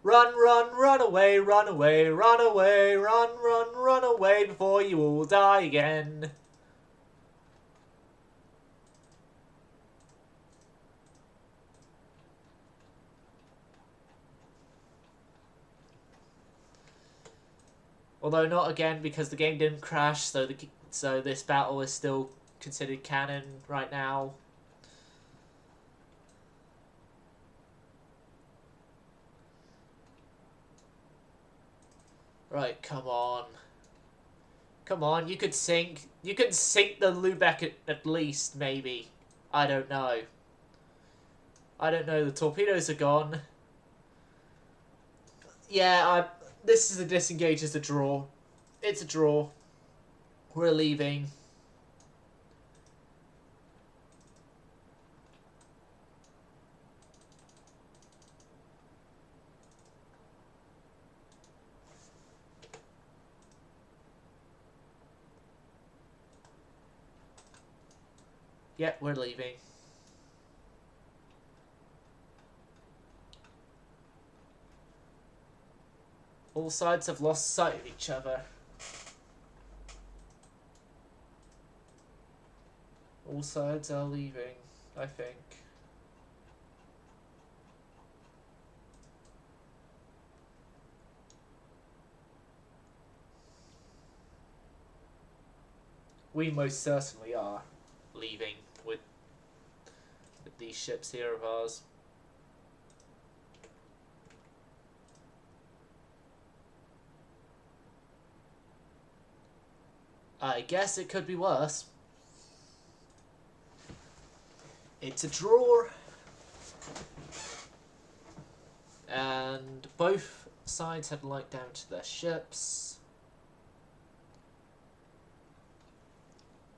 Run, run, run away, run away, run away, run, run, run away before you all die again. Although not again because the game didn't crash, so this battle is still considered canon right now. Right, come on. Come on, you could sink the Lubeck at least, maybe. I don't know. I don't know, the torpedoes are gone. Yeah, this is a disengage, it's a draw. It's a draw. We're leaving. Yep, we're leaving. All sides have lost sight of each other. All sides are leaving, I think. We most certainly are leaving with these ships here of ours. I guess it could be worse. It's a draw. And both sides have light damage to their ships.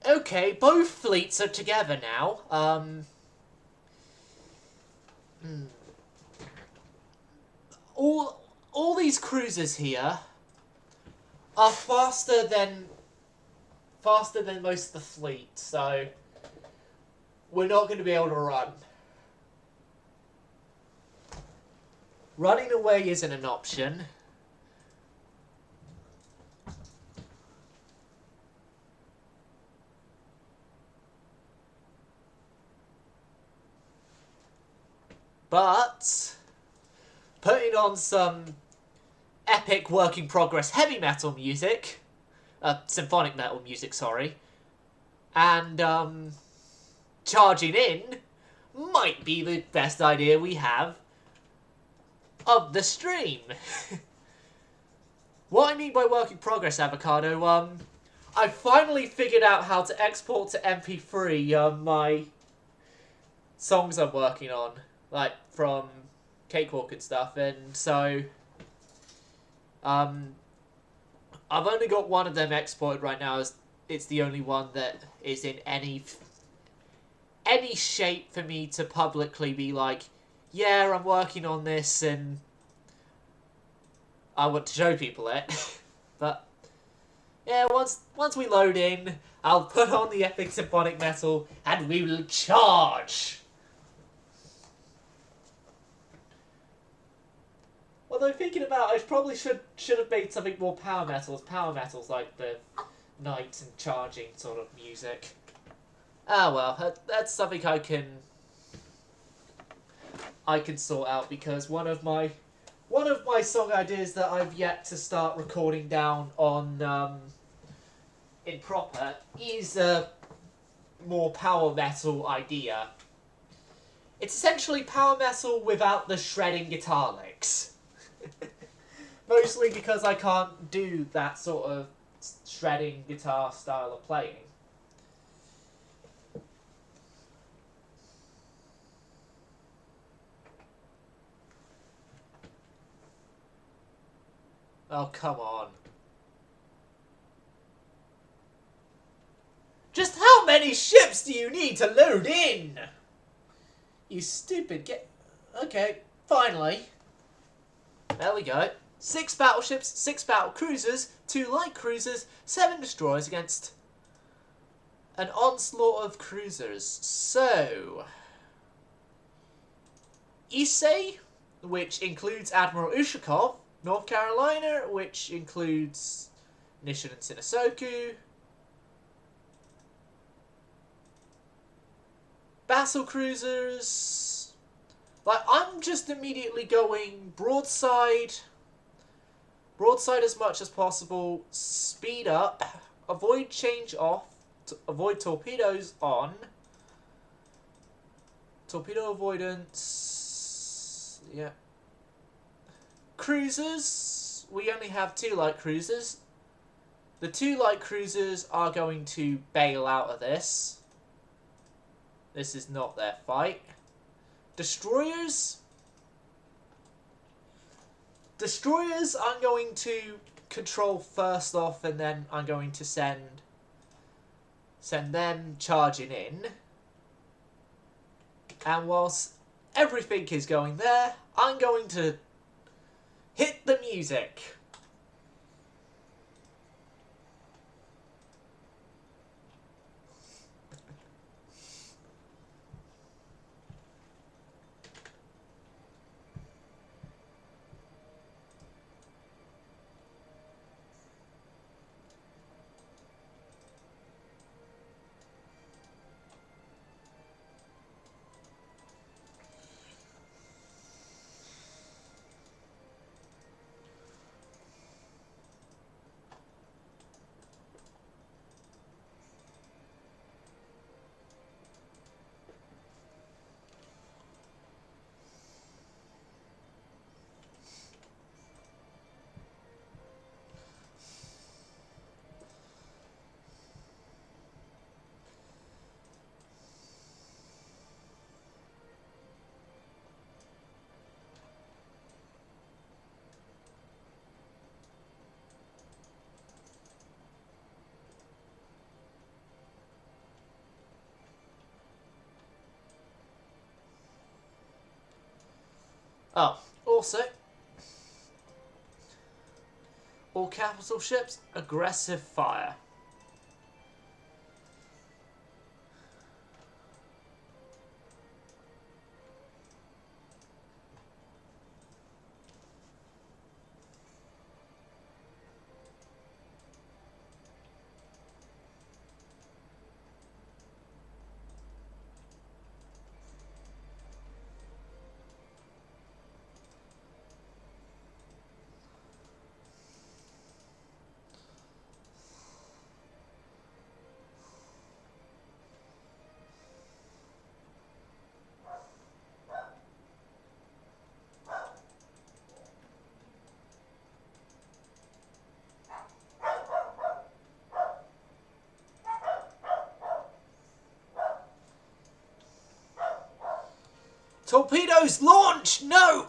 Okay, both fleets are together now. All these cruisers here are faster than most of the fleet, so we're not going to be able to run. Running away isn't an option. But putting on some epic work in progress heavy metal music, symphonic metal music, sorry, and charging in might be the best idea we have of the stream. What I mean by work in progress, Avocado, I finally figured out how to export to MP3 my songs I'm working on, like from Cakewalk and stuff, and so I've only got one of them exported right now. It's the only one that is in any shape for me to publicly be like, yeah, I'm working on this and I want to show people it. But yeah, once we load in, I'll put on the epic symphonic metal and we will charge. Although thinking about it, I probably should have made something more power metals. Power metals like the knight and charging sort of music. Ah well, that's something I can sort out, because one of my song ideas that I've yet to start recording down on in proper is a more power metal idea. It's essentially power metal without the shredding guitar licks. Mostly because I can't do that sort of shredding guitar style of playing. Oh, come on. Just how many ships do you need to load in? You stupid Okay, finally. There we go. 6 battleships, 6 battle cruisers, 2 light cruisers, 7 destroyers against An onslaught of cruisers. So, Issei, which includes Admiral Ushakov. North Carolina, which includes Nishin and Sinasoku. Battle cruisers. Like, I'm just immediately going broadside. Broadside as much as possible. Speed up. Avoid change off. Avoid torpedoes on. Torpedo avoidance. Yeah. Cruisers. We only have 2 light cruisers. The 2 light cruisers are going to bail out of this. This is not their fight. Destroyers. Destroyers I'm going to control first off, and then I'm going to send them charging in. And whilst everything is going there, I'm going to hit the music. Oh, also, all capital ships, aggressive fire. Torpedoes, launch! No!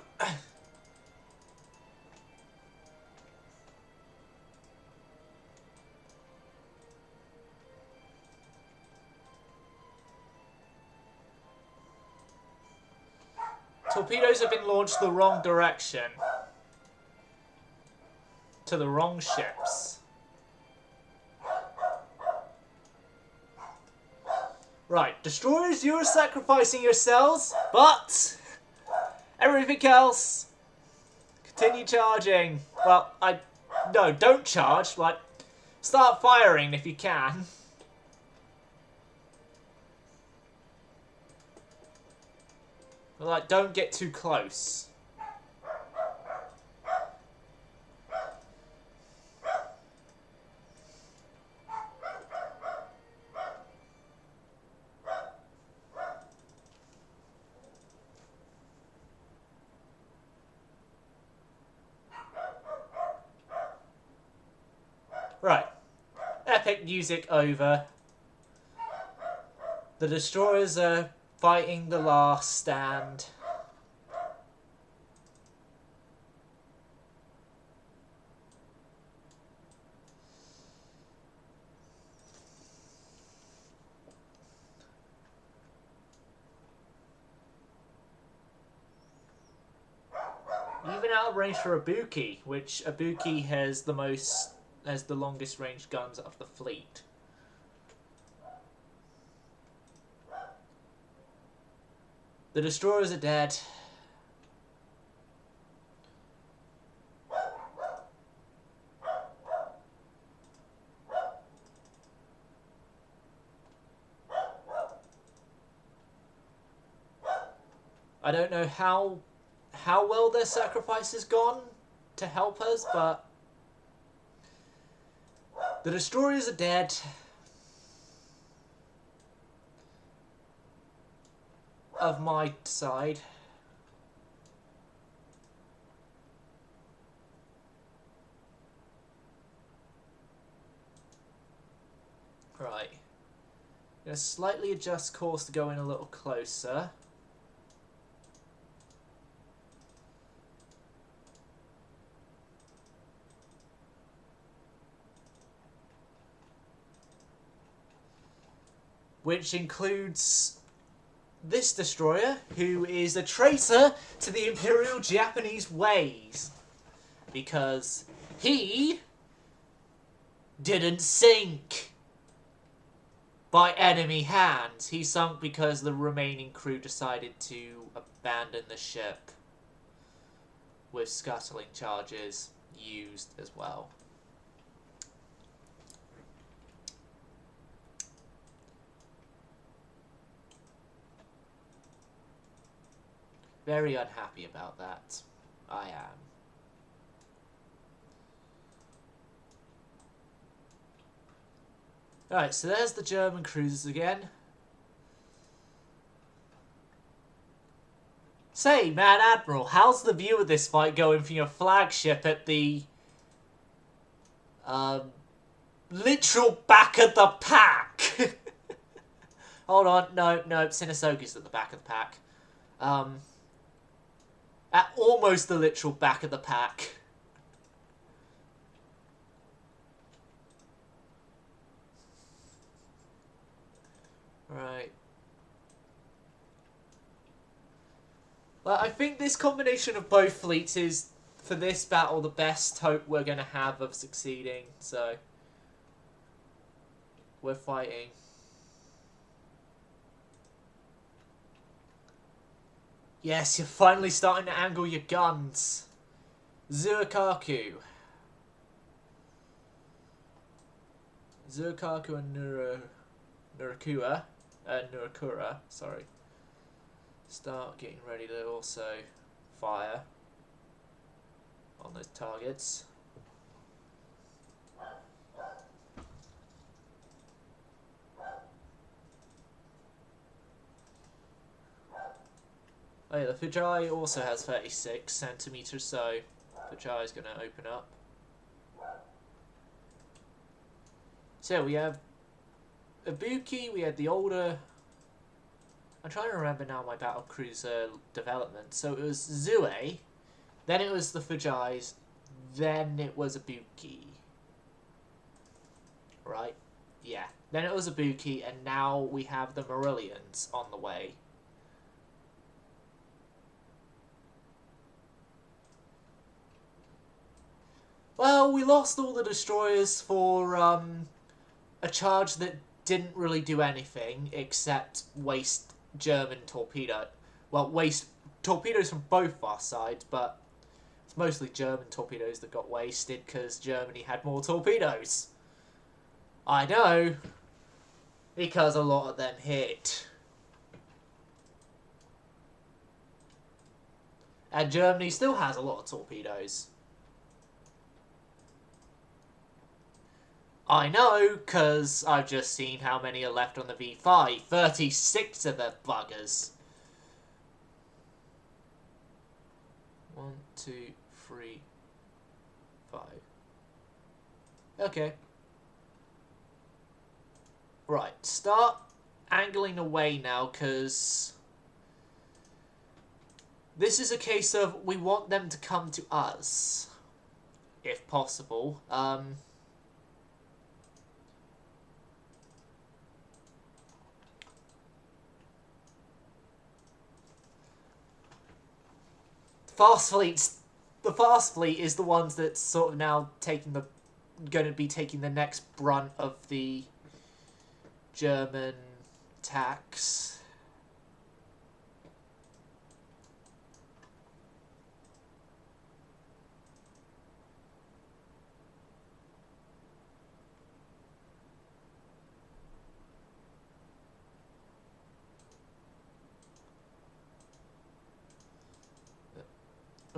Torpedoes have been launched the wrong direction. To the wrong ships. Right, destroyers, you're sacrificing yourselves, but everything else, continue charging. Well, no, don't charge. Like, start firing if you can. But, like, don't get too close. Right. Epic music over. The destroyers are fighting the last stand. Even out of range for Ibuki, which Ibuki has the longest range guns of the fleet. The destroyers are dead. I don't know how well their sacrifice has gone to help us, but the destroyers are dead. Of my side. Right. Gonna slightly adjust course to go in a little closer. Which includes this destroyer, who is a traitor to the Imperial Japanese ways. Because he didn't sink by enemy hands. He sunk because the remaining crew decided to abandon the ship, with scuttling charges used as well. Very unhappy about that. I am. Alright, so there's the German cruisers again. Say, man Admiral, how's the view of this fight going from your flagship at the literal back of the pack? Hold on, no, Sinasogi's at the back of the pack. At almost the literal back of the pack. Right. Well, I think this combination of both fleets is, for this battle, the best hope we're going to have of succeeding, so we're fighting. Yes, you're finally starting to angle your guns. Zurikaku. Zurikaku and Nurakura, sorry. Start getting ready to also fire on those targets. Oh yeah, the Fujai also has 36 centimeters, so Fujai is going to open up. So we have Ibuki, we had the older... I'm trying to remember now my battle cruiser development. So it was Zue, then it was the Fujais, then it was Ibuki. Right? Yeah. Then it was Ibuki, and now we have the Marillions on the way. Well, we lost all the destroyers for a charge that didn't really do anything except waste German torpedo. Well, waste torpedoes from both our sides, but it's mostly German torpedoes that got wasted because Germany had more torpedoes. I know, because a lot of them hit. And Germany still has a lot of torpedoes. I know, because I've just seen how many are left on the V5. 36 of the buggers. 1, 2, 3, 5. Okay. Right, start angling away now, because this is a case of we want them to come to us, if possible. The fast fleet is the ones that's sort of now going to be taking the next brunt of the German attacks.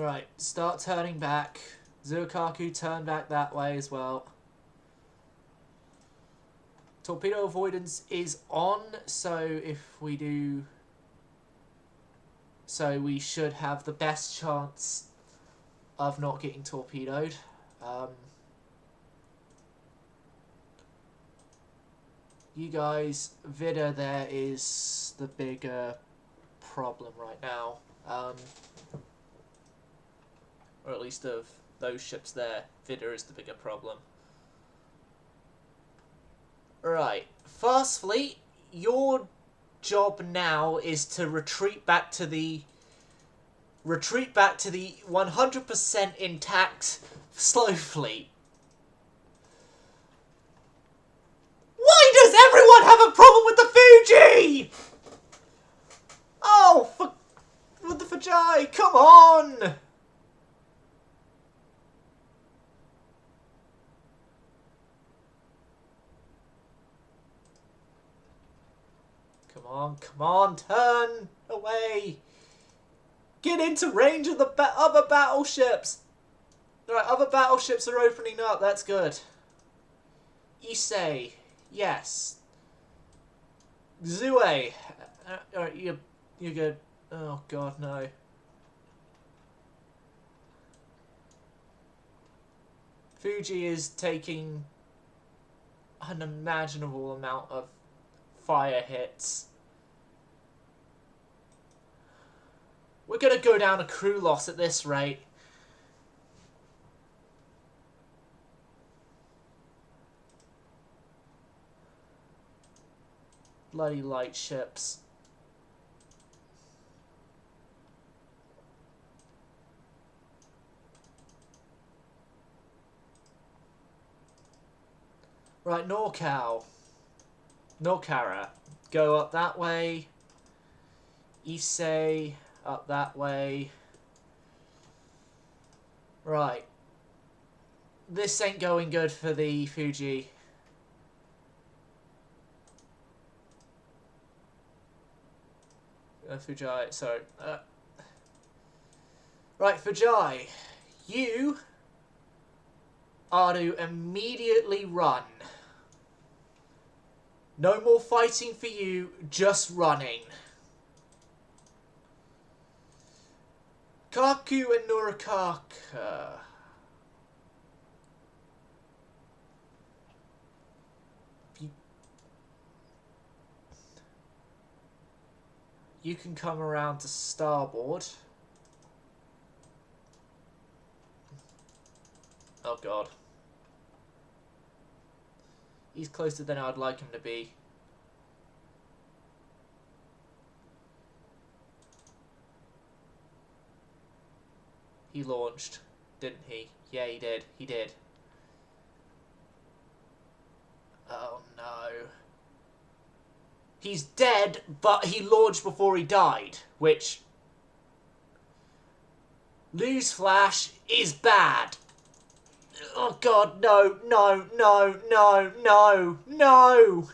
Right, start turning back. Zukaku, turn back that way as well. Torpedo avoidance is on, so if we do... So we should have the best chance of not getting torpedoed. You guys, Vida there is the bigger problem right now. Or at least of those ships there, Vida is the bigger problem. Right, Fast Fleet, your job now is to retreat back to the 100% intact Slow Fleet. Why does everyone have a problem with the Fuji? Oh, with the Fujai, come on! Come on, turn away. Get into range of the other battleships. Right, other battleships are opening up, that's good. Issei, yes. Zue, alright, you're good. Oh god, no. Fuji is taking an unimaginable amount of fire hits. We're gonna go down a crew loss at this rate. Bloody light ships. Right, Norkara. Go up that way. Issei, up that way. Right. This ain't going good for the Fuji. Fujai, sorry. Right, Fujai. You are to immediately run. No more fighting for you, just running. Kaku and Nurakaka. You can come around to starboard. Oh god. He's closer than I'd like him to be. He launched, didn't he? Yeah, he did. He did. Oh no. He's dead, but he launched before he died, which... Newsflash is bad. Oh god, no, no, no, no, no, no!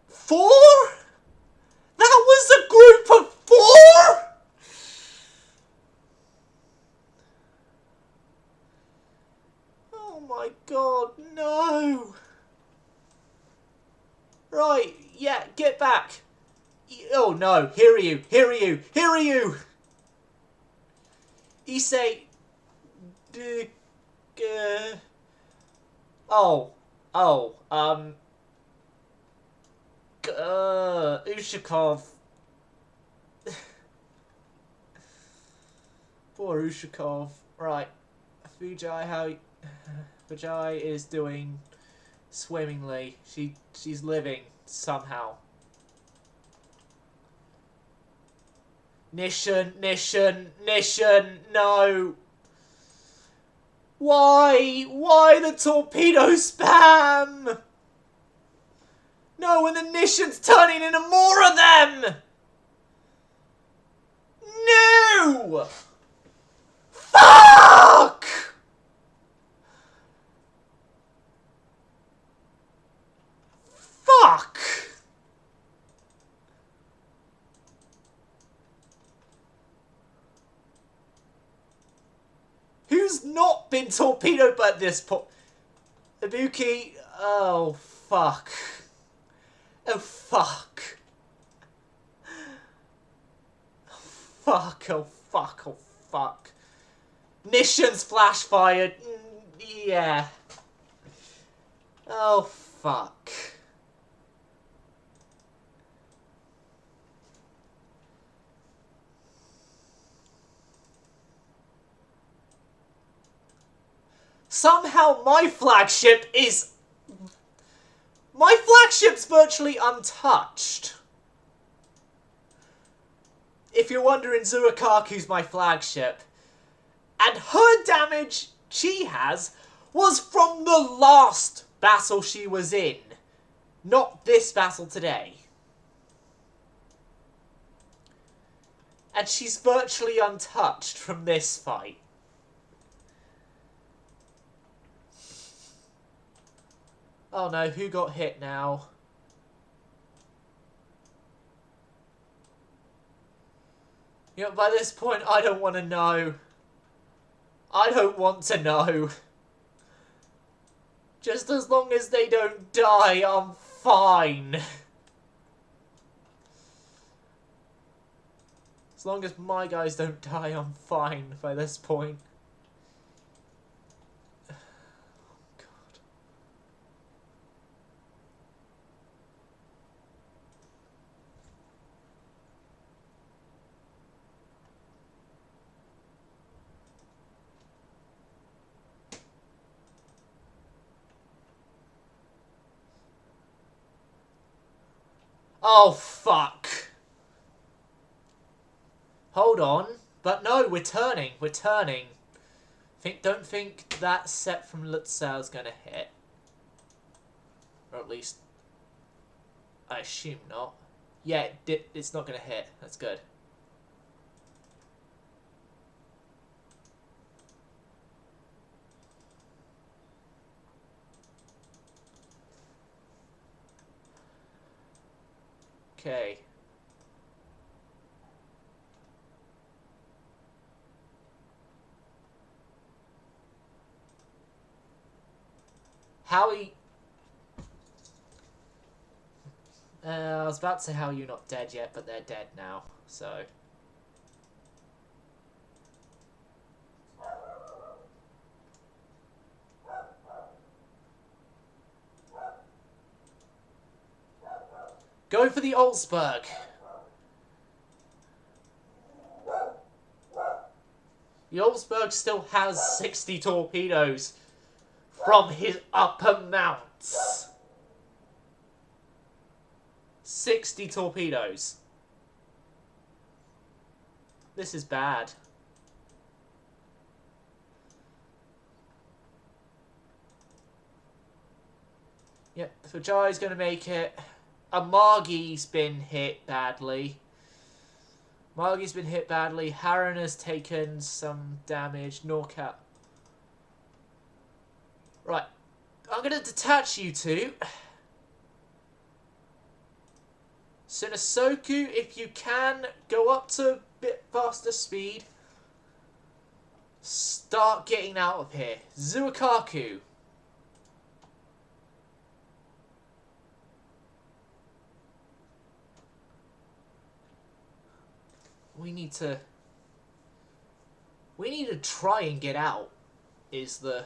4? That was a group of 4?! Oh my god, no! Right, yeah, get back! Oh no, Hiryu, Hiryu, Hiryu! Issei... Ushakov. Poor Ushakov. Right. Fujai is doing swimmingly. She's living somehow. Nishan, no! Why? Why the torpedo spam? No, and the Nishan's turning into more of them! No! Fuck! Fuck! not been torpedoed by this point. Ibuki, oh fuck. Oh fuck. Fuck, oh fuck, oh fuck. Missions flash fired. Yeah. Oh fuck. Somehow my flagship's virtually untouched. If you're wondering, Zuikaku's my flagship. And her damage she has was from the last battle she was in. Not this battle today. And she's virtually untouched from this fight. Oh no, who got hit now? You know, by this point, I don't want to know. I don't want to know. Just as long as they don't die, I'm fine. As long as my guys don't die, I'm fine by this point. Oh, fuck. Hold on. But no, we're turning. We're turning. Don't think that set from Lutzau's gonna hit. Or at least, I assume not. Yeah, it's not gonna hit. That's good. Okay. Howie... I was about to say how you're not dead yet, but they're dead now, so... Go for the Olsberg. The Olsberg still has 60 torpedoes from his upper mounts. 60 torpedoes. This is bad. Yep, Fujai's going to make it. Amagi's been hit badly. Amagi's been hit badly. Harren has taken some damage. Norcat. Right. I'm going to detach you two. Sinasoku, if you can, go up to a bit faster speed. Start getting out of here. Zuikaku. We need to try and get out, is the...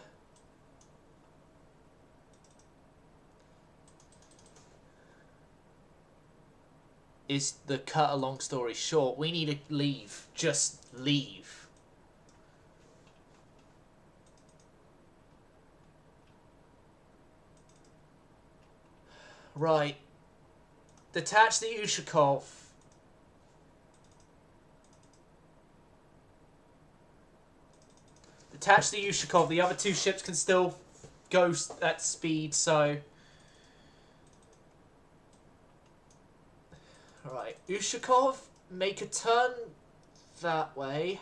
cut a long story short. We need to leave. Just leave. Right. Detach the Ushakov. Detach the Ushakov. The other two ships can still go at speed, so... Alright, Ushakov, make a turn that way.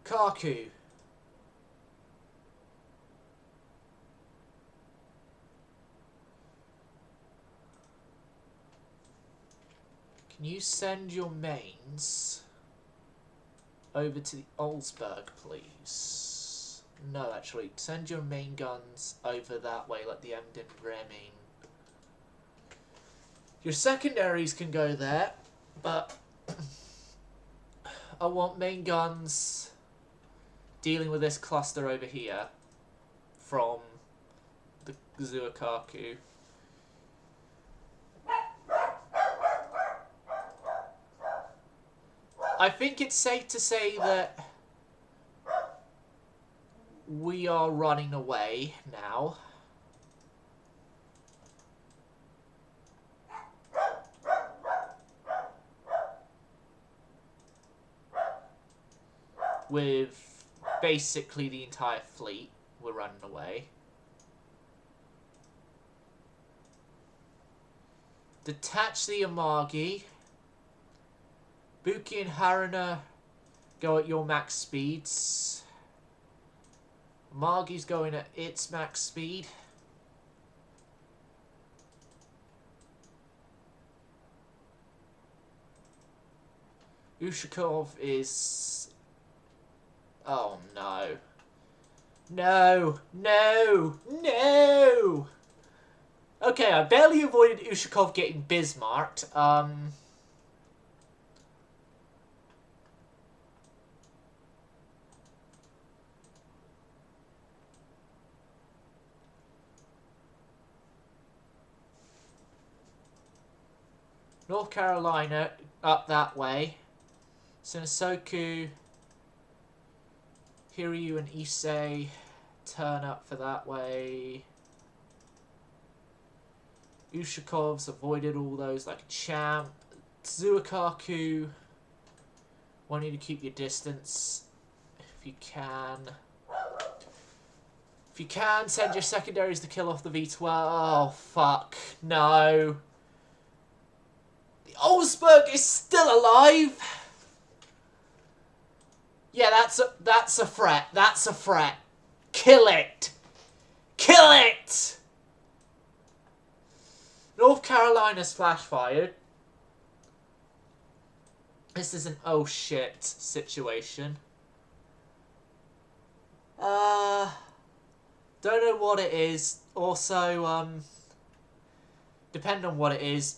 Kaku. Can you send your mains? over to the Olsberg, please. No, actually, send your main guns over that way, like the Emden Bremen. Your secondaries can go there, but I want main guns dealing with this cluster over here from the Zuakaku. I think it's safe to say that we are running away now. With basically the entire fleet, we're running away. Detach the Amagi. Buki and Haruna go at your max speeds. Amagi's going at its max speed. Ushakov is... Oh no. No! No! No! Okay, I barely avoided Ushakov getting Bismarcked. North Carolina, up that way. Sinasoku, Hiryu and Issei turn up for that way. Ushakov's avoided all those like a champ. Zuakaku, want you to keep your distance if you can. If you can, send your secondaries to kill off the V12. Oh, fuck. No. Olsberg is still alive. Yeah, that's a threat. That's a threat. Kill it. Kill it. North Carolina's flash fired. This is an oh shit situation. Don't know what it is. Also, depending on what it is,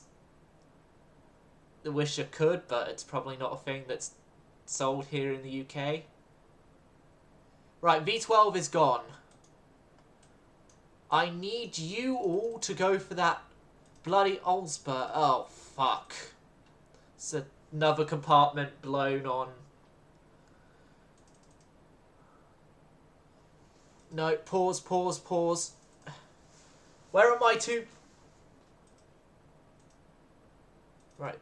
I wish I could, but it's probably not a thing that's sold here in the UK. Right, V12 is gone. I need you all to go for that bloody Olsberg. Oh, fuck. It's another compartment blown on. No, pause, pause, pause. Where are my two? Right.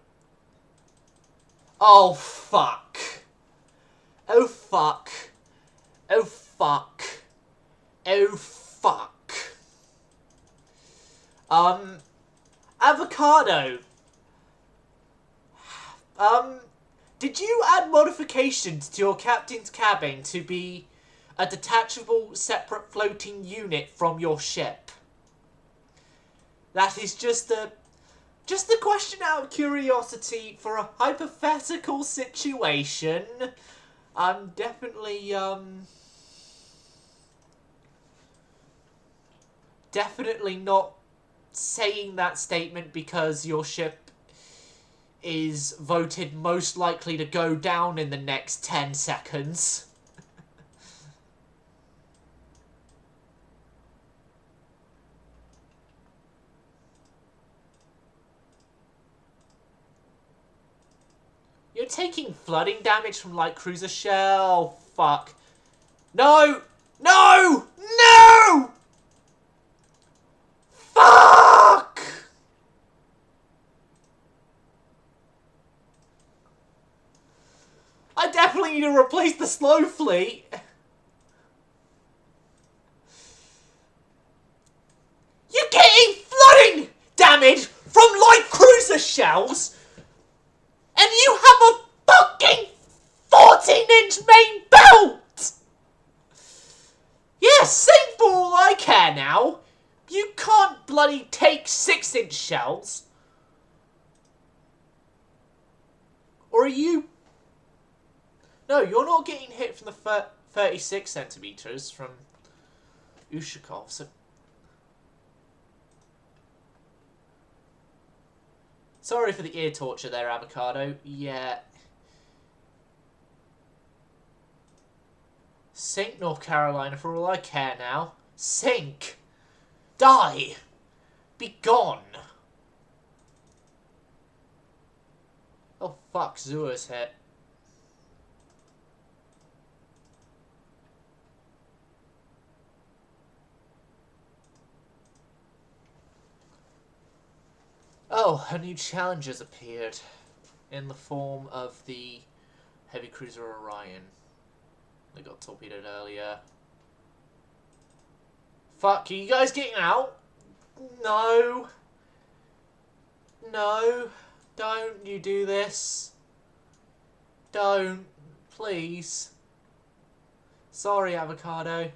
Oh, fuck. Oh, fuck. Oh, fuck. Oh, fuck. Avocado. Did you add modifications to your captain's cabin to be a detachable, separate floating unit from your ship? That is just a question out of curiosity for a hypothetical situation. I'm definitely not saying that statement because your ship is voted most likely to go down in the next 10 seconds. You're taking flooding damage from light cruiser shell. Fuck. No! No! No! Fuck! I definitely need to replace the slow fleet. You're getting flooding damage from light cruiser shells? And you have a fucking 14-inch main belt! Yeah, same for all I care now. You can't bloody take 6-inch shells. Or are you... No, you're not getting hit from the 36 centimeters from Ushakov. So sorry for the ear torture there, Avocado. Yeah. Sink, North Carolina, for all I care now. Sink! Die! Be gone! Oh fuck, Zua's hit. Oh, a new challenge has appeared. In the form of the heavy cruiser Orion. They got torpedoed earlier. Fuck, are you guys getting out? No. No. Don't you do this. Don't. Please. Sorry, Avocado.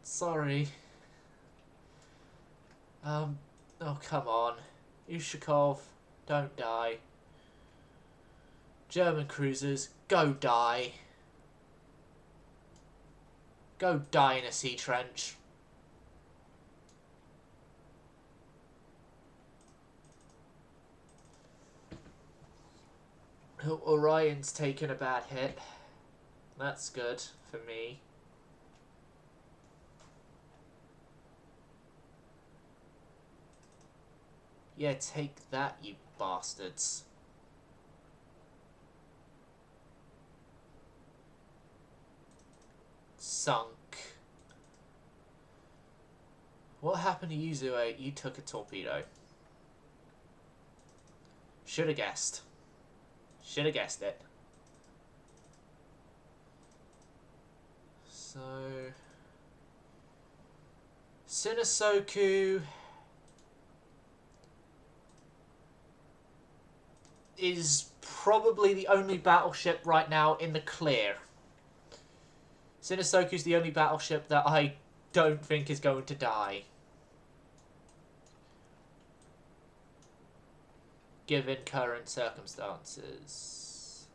Sorry. Oh, come on. Ushakov, don't die. German cruisers, go die. Go die in a sea trench. Orion's taken a bad hit. That's good for me. Yeah, take that, you bastards. Sunk. What happened to you, Zue? You took a torpedo. Should have guessed. Should have guessed it. So... Sinasoku is probably the only battleship right now in the clear. Sinasoku's the only battleship that I don't think is going to die. Given current circumstances.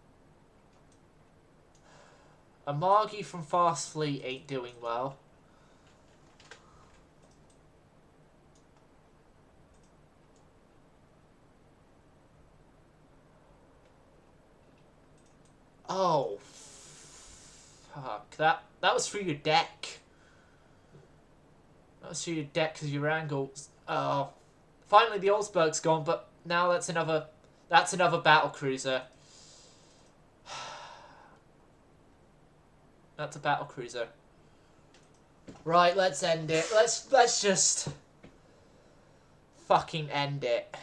Amagi from Fast Fleet ain't doing well. Oh, fuck. That was through your deck. That was through your deck because your angles. Oh. Finally the Olsberg's gone, but now that's another battle cruiser. That's a battle cruiser. Right, let's end it. Let's just fucking end it.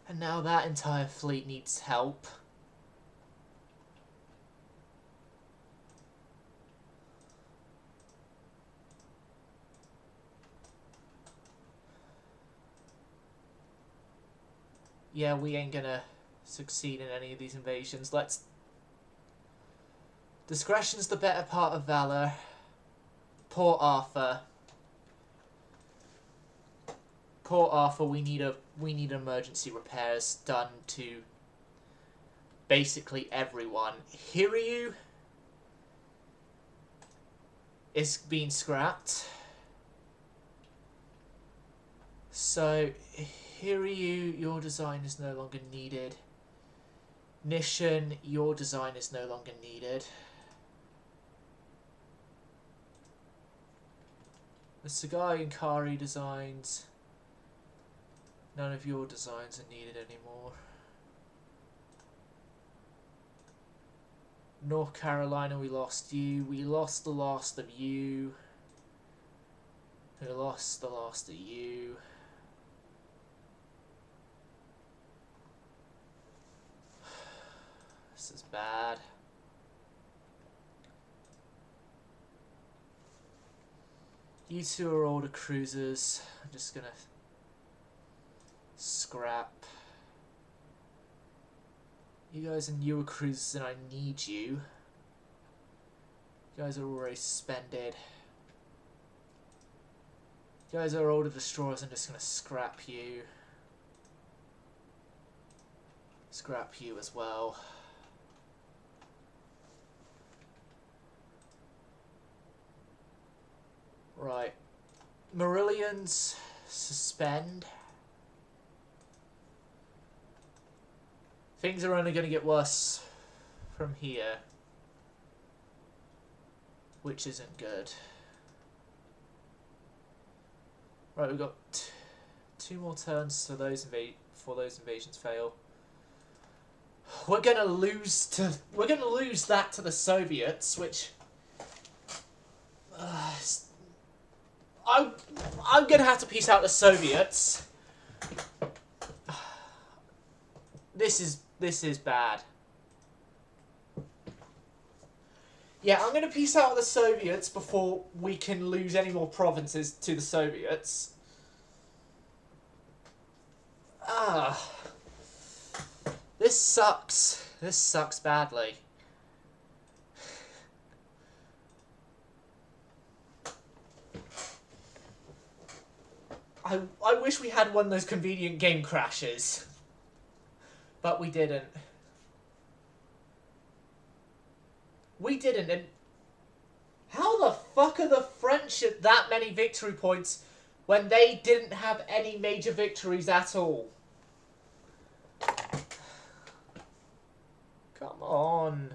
And now that entire fleet needs help. Yeah, we ain't gonna succeed in any of these invasions. Let's... Discretion's the better part of valor. Port Arthur. Port Arthur, we need emergency repairs done to basically everyone. Hiryu is being scrapped. So, Hiryu, your design is no longer needed. Nishan, your design is no longer needed. The Sagai and Kari designs, none of your designs are needed anymore. North Carolina, we lost you. We lost the last of you. We lost the last of you. This is bad. You two are older cruisers. I'm just gonna scrap. You guys are newer cruisers and I need you. You guys are already suspended. You guys are older destroyers. I'm just gonna scrap you. Scrap you as well. Right. Marillions, suspend. Things are only going to get worse from here. Which isn't good. Right, we've got 2 more turns to those before those invasions fail. We're gonna lose that to the Soviets, which I'm gonna have to peace out the Soviets. This is bad. Yeah, I'm gonna peace out the Soviets before we can lose any more provinces to the Soviets. This sucks. This sucks badly. I wish we had one of those convenient game crashes. But we didn't. We didn't, and how the fuck are the French at that many victory points when they didn't have any major victories at all? Come on.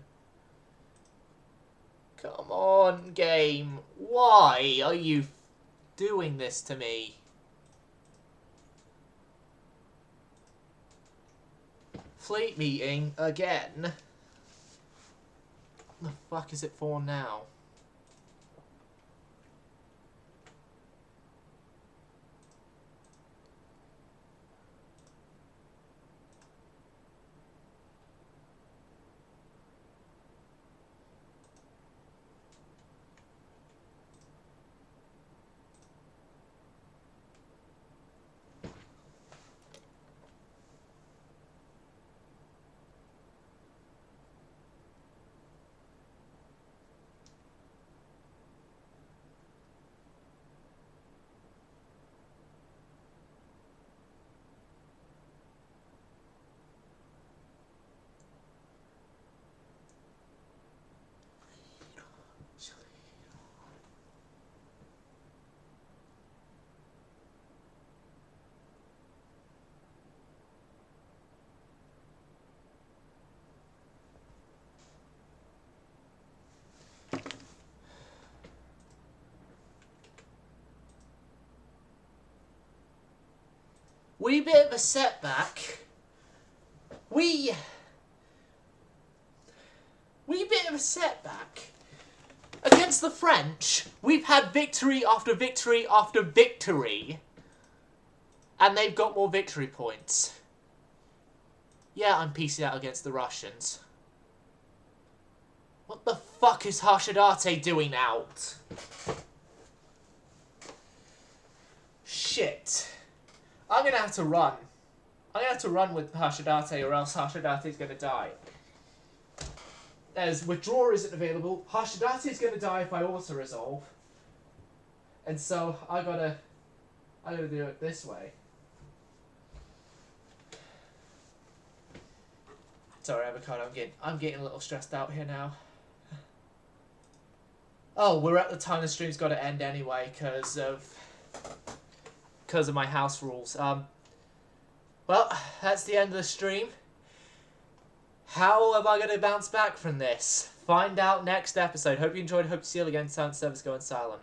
Come on, game. Why are you doing this to me? Fleet meeting again. What the fuck is it for now? Wee bit of a setback. Wee bit of a setback. Against the French, we've had victory after victory after victory. And they've got more victory points. Yeah, I'm piecing out against the Russians. What the fuck is Hashidate doing out? Shit. I'm gonna have to run. I'm gonna have to run with Hashidate or else Hashidate's gonna die. As withdraw isn't available, Hashidate is gonna die if I auto-resolve. And so I gotta do it this way. Sorry, Avocado, I'm getting a little stressed out here now. Oh, we're at the time the stream's got to end anyway because of my house rules. Well, that's the end of the stream. How am I going to bounce back from this? Find out next episode. Hope you enjoyed. Hope to see you again. Silent service going silent.